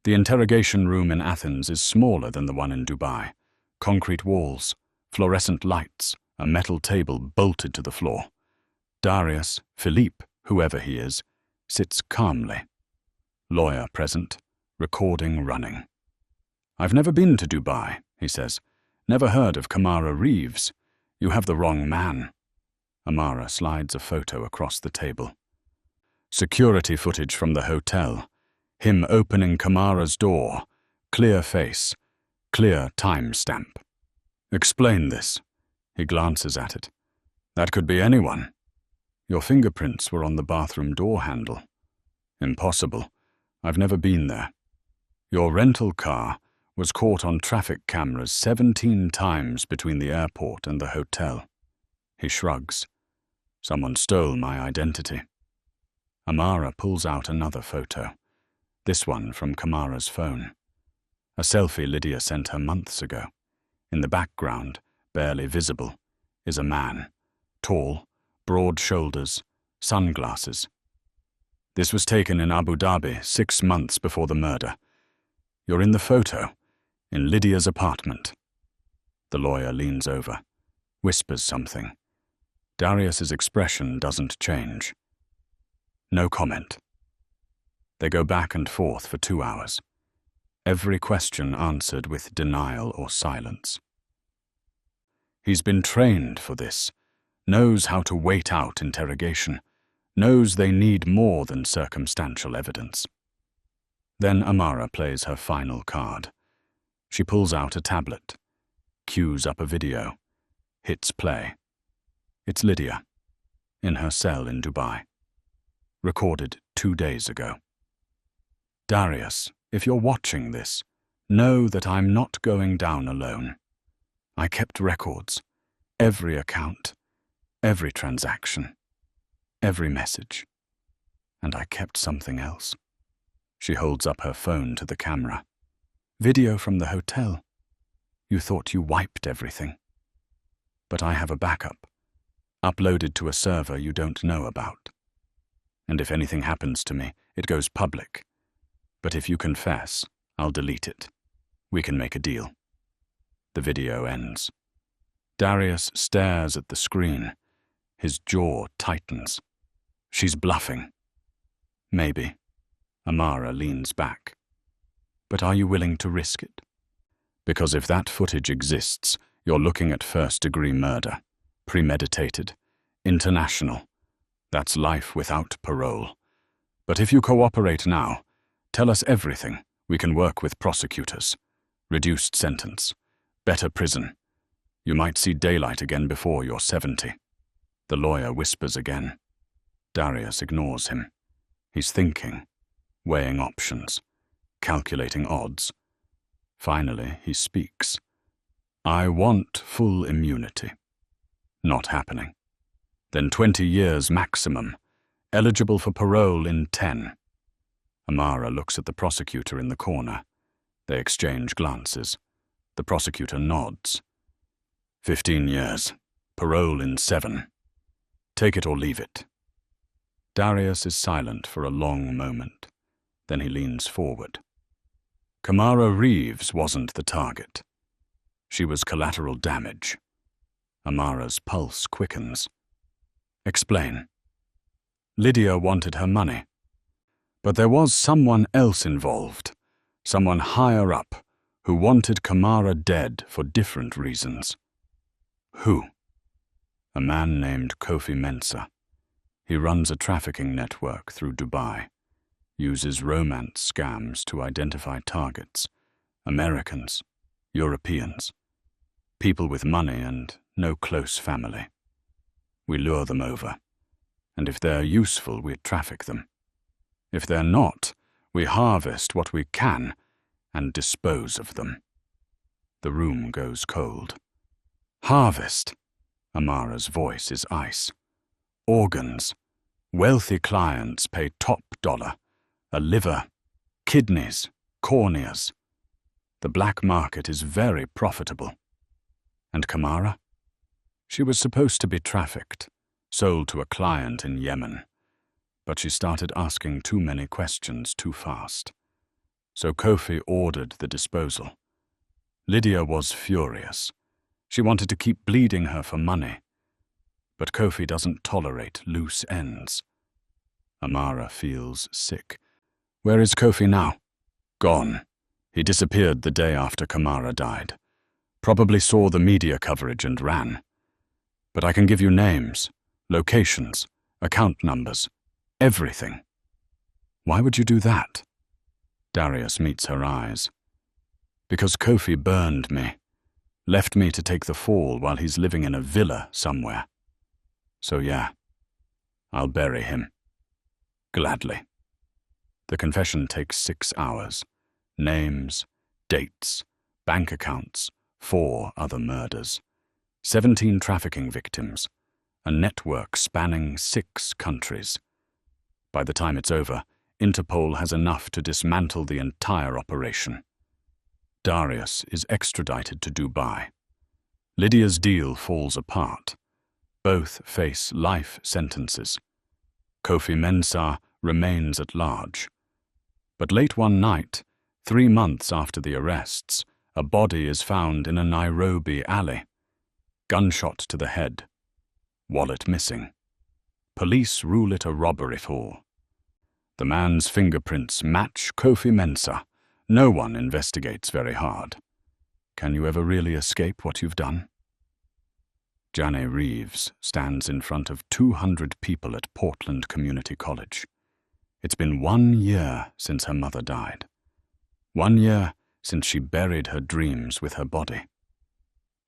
The interrogation room in Athens is smaller than the one in Dubai. Concrete walls, fluorescent lights, a metal table bolted to the floor. Darius, Philippe, whoever he is, sits calmly. Lawyer present, recording running. I've never been to Dubai, he says. Never heard of Kamara Reeves. You have the wrong man. Amara slides a photo across the table. Security footage from the hotel. Him opening Kamara's door. Clear face. Clear time stamp. Explain this. He glances at it. That could be anyone. Your fingerprints were on the bathroom door handle. Impossible. I've never been there. Your rental car was caught on traffic cameras 17 times between the airport and the hotel. He shrugs. Someone stole my identity. Amara pulls out another photo. This one from Kamara's phone. A selfie Lydia sent her months ago. In the background, barely visible, is a man. Tall, broad shoulders, sunglasses. This was taken in Abu Dhabi 6 months before the murder. You're in the photo, in Lydia's apartment. The lawyer leans over, whispers something. Darius's expression doesn't change. No comment. They go back and forth for 2 hours. Every question answered with denial or silence. He's been trained for this, knows how to wait out interrogation, knows they need more than circumstantial evidence. Then Amara plays her final card. She pulls out a tablet, cues up a video, hits play. It's Lydia, in her cell in Dubai. Recorded 2 days ago. Darius, if you're watching this, know that I'm not going down alone. I kept records, every account, every transaction, every message. And I kept something else. She holds up her phone to the camera. Video from the hotel. You thought you wiped everything. But I have a backup, uploaded to a server you don't know about. And if anything happens to me, it goes public. But if you confess, I'll delete it. We can make a deal. The video ends. Darius stares at the screen. His jaw tightens. She's bluffing. Maybe. Amara leans back. But are you willing to risk it? Because if that footage exists, you're looking at first-degree murder. Premeditated. International. That's life without parole. But if you cooperate now, tell us everything. We can work with prosecutors. Reduced sentence. Better prison. You might see daylight again before you're 70. The lawyer whispers again. Darius ignores him. He's thinking, weighing options, calculating odds. Finally, he speaks. I want full immunity. Not happening. Then 20 years maximum. Eligible for parole in 10. Amara looks at the prosecutor in the corner. They exchange glances. The prosecutor nods. 15 years. Parole in 7. Take it or leave it. Darius is silent for a long moment. Then he leans forward. Kamara Reeves wasn't the target. She was collateral damage. Amara's pulse quickens. Explain. Lydia wanted her money. But there was someone else involved, someone higher up, who wanted Kamara dead for different reasons. Who? A man named Kofi Mensah. He runs a trafficking network through Dubai, uses romance scams to identify targets, Americans, Europeans, people with money and no close family. We lure them over, and if they're useful, we traffic them. If they're not, we harvest what we can and dispose of them. The room goes cold. Harvest! Amara's voice is ice. Organs. Wealthy clients pay top dollar. A liver, kidneys, corneas. The black market is very profitable. And Kamara? She was supposed to be trafficked, sold to a client in Yemen. But she started asking too many questions too fast. So Kofi ordered the disposal. Lydia was furious. She wanted to keep bleeding her for money. But Kofi doesn't tolerate loose ends. Amara feels sick. Where is Kofi now? Gone. He disappeared the day after Kamara died. Probably saw the media coverage and ran. But I can give you names, locations, account numbers, everything. Why would you do that? Darius meets her eyes. Because Kofi burned me, left me to take the fall while he's living in a villa somewhere. So yeah, I'll bury him. Gladly. The confession takes 6 hours. Names, dates, bank accounts, 4 other murders, 17 trafficking victims, a network spanning 6 countries. By the time it's over, Interpol has enough to dismantle the entire operation. Darius is extradited to Dubai. Lydia's deal falls apart. Both face life sentences. Kofi Mensah remains at large. But late one night, 3 months after the arrests, a body is found in a Nairobi alley. Gunshot to the head. Wallet missing. Police rule it a robbery fall. The man's fingerprints match Kofi Mensah. No one investigates very hard. Can you ever really escape what you've done? Janae Reeves stands in front of 200 people at Portland Community College. It's been 1 year since her mother died. 1 year since she buried her dreams with her body.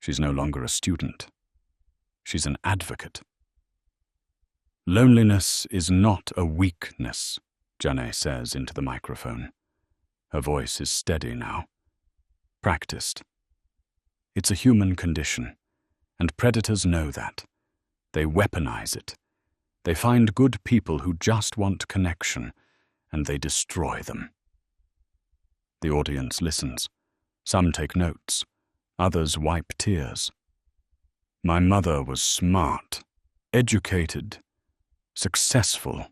She's no longer a student. She's an advocate. Loneliness is not a weakness, Janae says into the microphone. Her voice is steady now. Practiced. It's a human condition, and predators know that. They weaponize it. They find good people who just want connection, and they destroy them. The audience listens. Some take notes. Others wipe tears. My mother was smart, educated, successful,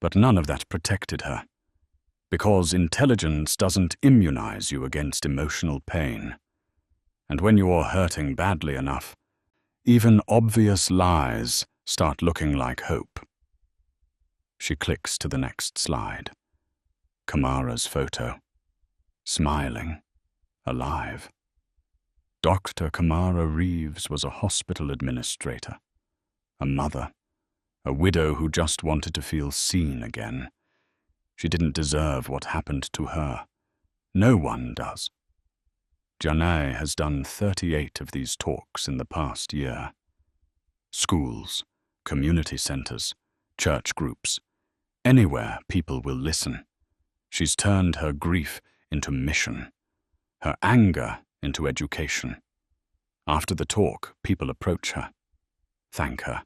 but none of that protected her, because intelligence doesn't immunize you against emotional pain. And when you're hurting badly enough, even obvious lies start looking like hope. She clicks to the next slide. Kamara's photo. Smiling. Alive. Dr. Kamara Reeves was a hospital administrator, a mother, a widow who just wanted to feel seen again. She didn't deserve what happened to her. No one does. Janae has done 38 of these talks in the past year. Schools, community centers, church groups, anywhere people will listen. She's turned her grief into mission, her anger into education. After the talk, people approach her, thank her,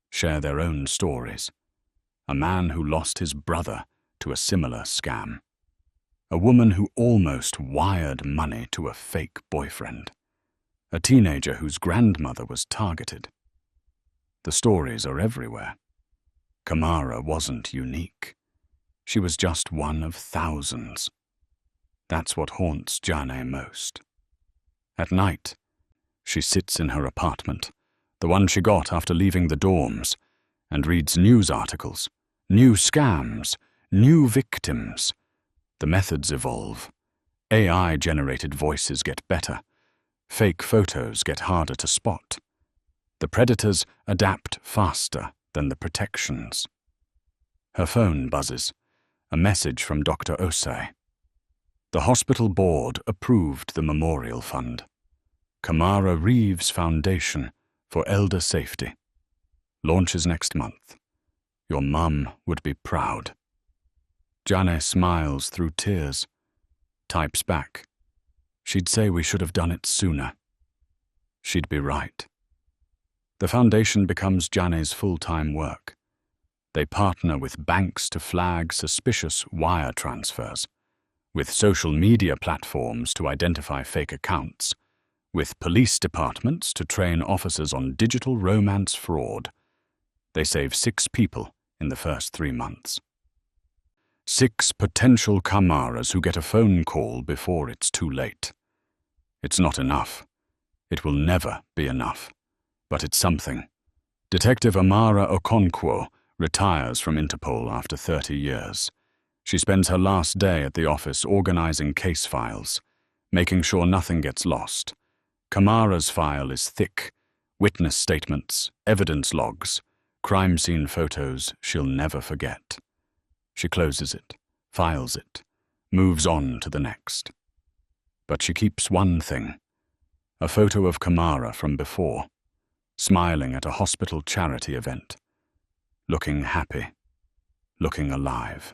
share their own stories. A man who lost his brother to a similar scam. A woman who almost wired money to a fake boyfriend. A teenager whose grandmother was targeted. The stories are everywhere. Kamara wasn't unique. She was just one of thousands. That's what haunts Janae most. At night, she sits in her apartment, the one she got after leaving the dorms, and reads news articles, new scams, new victims. The methods evolve. AI-generated voices get better. Fake photos get harder to spot. The predators adapt faster than the protections. Her phone buzzes. A message from Dr. Osei. The hospital board approved the memorial fund. Kamara Reeves Foundation for Elder Safety. Launches next month. Your mum would be proud. Janae smiles through tears. Types back. She'd say we should have done it sooner. She'd be right. The foundation becomes Janae's full-time work. They partner with banks to flag suspicious wire transfers, with social media platforms to identify fake accounts, with police departments to train officers on digital romance fraud. They save 6 people in the first 3 months. 6 potential Kamaras who get a phone call before it's too late. It's not enough. It will never be enough. But it's something. Detective Amara Okonkwo retires from Interpol after 30 years. She spends her last day at the office organizing case files, making sure nothing gets lost. Kamara's file is thick. Witness statements, evidence logs, crime scene photos she'll never forget. She closes it, files it, moves on to the next. But she keeps one thing, a photo of Kamara from before, smiling at a hospital charity event, looking happy, looking alive.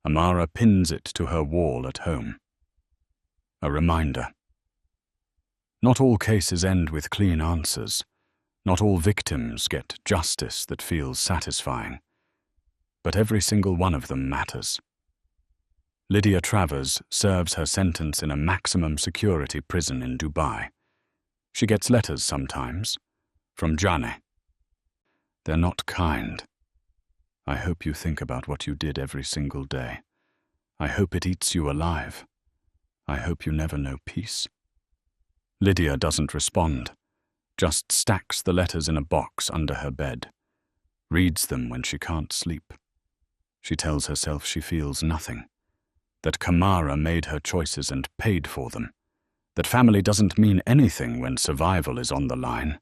Amara pins it to her wall at home. A reminder. Not all cases end with clean answers. Not all victims get justice that feels satisfying. But every single one of them matters. Lydia Travers serves her sentence in a maximum security prison in Dubai. She gets letters sometimes, from Janae. They're not kind. I hope you think about what you did every single day. I hope it eats you alive. I hope you never know peace. Lydia doesn't respond, just stacks the letters in a box under her bed, reads them when she can't sleep. She tells herself she feels nothing, that Kamara made her choices and paid for them, that family doesn't mean anything when survival is on the line.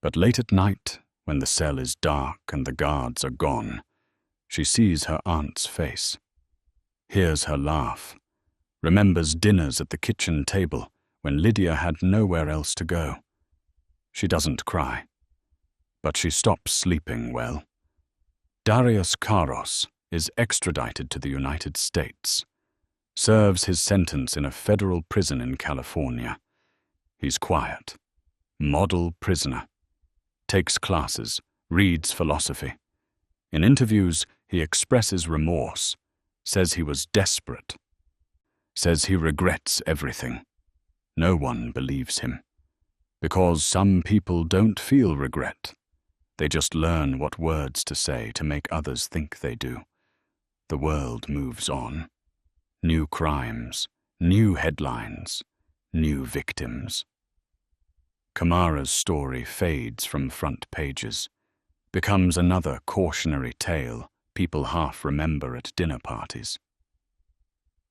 But late at night, when the cell is dark and the guards are gone, she sees her aunt's face, hears her laugh, remembers dinners at the kitchen table when Lydia had nowhere else to go. She doesn't cry, but she stops sleeping well. Darius Karos is extradited to the United States, serves his sentence in a federal prison in California. He's quiet, model prisoner, takes classes, reads philosophy. In interviews, he expresses remorse, says he was desperate, says he regrets everything. No one believes him, because some people don't feel regret. They just learn what words to say to make others think they do. The world moves on. New crimes, new headlines, new victims. Kamara's story fades from front pages, becomes another cautionary tale people half remember at dinner parties.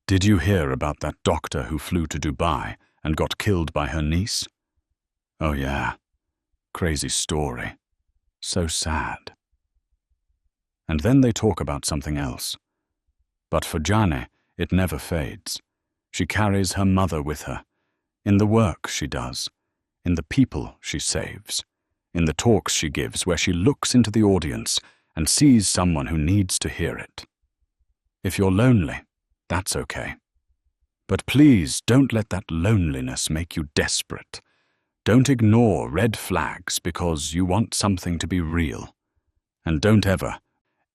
Did you hear about that doctor who flew to Dubai and got killed by her niece? Oh yeah, crazy story. So sad. And then they talk about something else. But for Jane, it never fades. She carries her mother with her, in the work she does, in the people she saves, in the talks she gives where she looks into the audience and sees someone who needs to hear it. If you're lonely, that's okay. But please don't let that loneliness make you desperate. Don't ignore red flags because you want something to be real. And don't ever,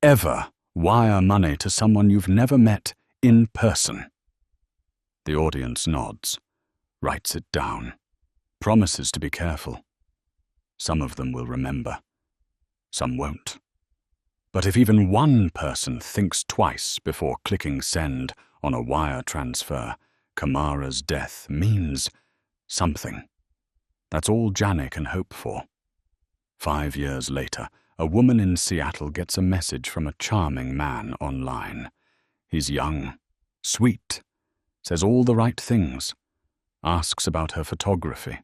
ever wire money to someone you've never met in person. The audience nods, writes it down, promises to be careful. Some of them will remember, some won't. But if even one person thinks twice before clicking send on a wire transfer, Kamara's death means something. That's all Jane can hope for. 5 years later, a woman in Seattle gets a message from a charming man online. He's young, sweet, says all the right things, asks about her photography,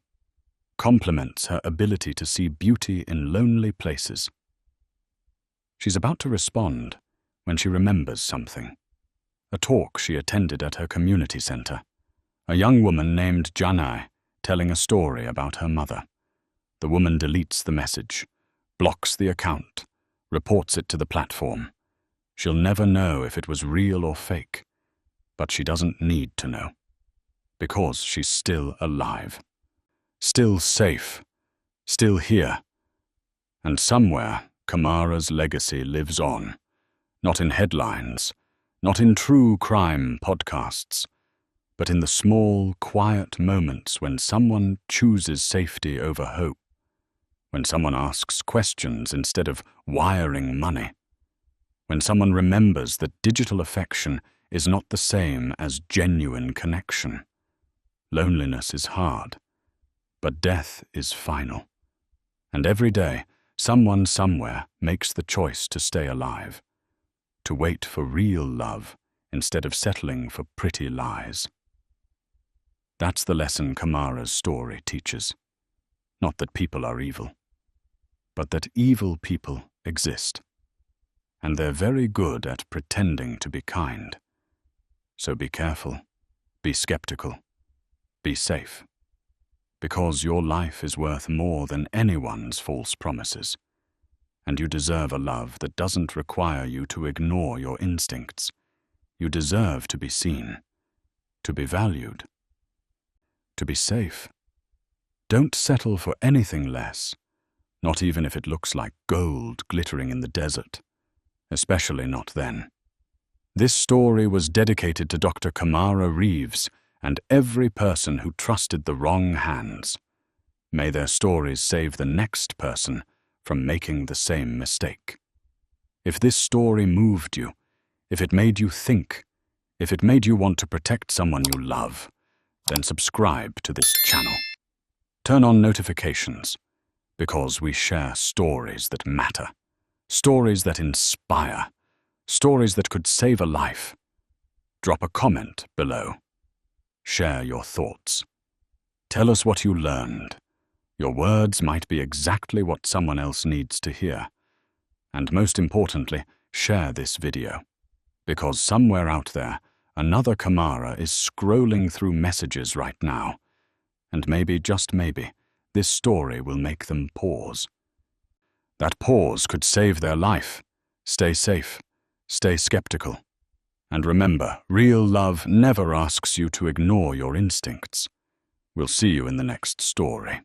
compliments her ability to see beauty in lonely places. She's about to respond when she remembers something. A talk she attended at her community center. A young woman named Janai telling a story about her mother. The woman deletes the message, blocks the account, reports it to the platform. She'll never know if it was real or fake, but she doesn't need to know, because she's still alive, still safe, still here. And somewhere, Kamara's legacy lives on, not in headlines, not in true crime podcasts, but in the small, quiet moments when someone chooses safety over hope, when someone asks questions instead of wiring money, when someone remembers that digital affection is not the same as genuine connection. Loneliness is hard, but death is final. And every day, someone somewhere makes the choice to stay alive, to wait for real love instead of settling for pretty lies. That's the lesson Kamara's story teaches. Not that people are evil, but that evil people exist. And they're very good at pretending to be kind. So be careful, be skeptical, be safe. Because your life is worth more than anyone's false promises. And you deserve a love that doesn't require you to ignore your instincts. You deserve to be seen, to be valued, to be safe. Don't settle for anything less, not even if it looks like gold glittering in the desert, especially not then. This story was dedicated to Dr. Kamara Reeves and every person who trusted the wrong hands. May their stories save the next person from making the same mistake. If this story moved you, if it made you think, if it made you want to protect someone you love, then subscribe to this channel. Turn on notifications, because we share stories that matter, stories that inspire, Stories that could save a life. Drop a comment below. Share your thoughts. Tell us what you learned. Your words might be exactly what someone else needs to hear. And most importantly, share this video. Because somewhere out there, another Kamara is scrolling through messages right now. And maybe, just maybe, this story will make them pause. That pause could save their life. Stay safe. Stay skeptical. And remember, real love never asks you to ignore your instincts. We'll see you in the next story.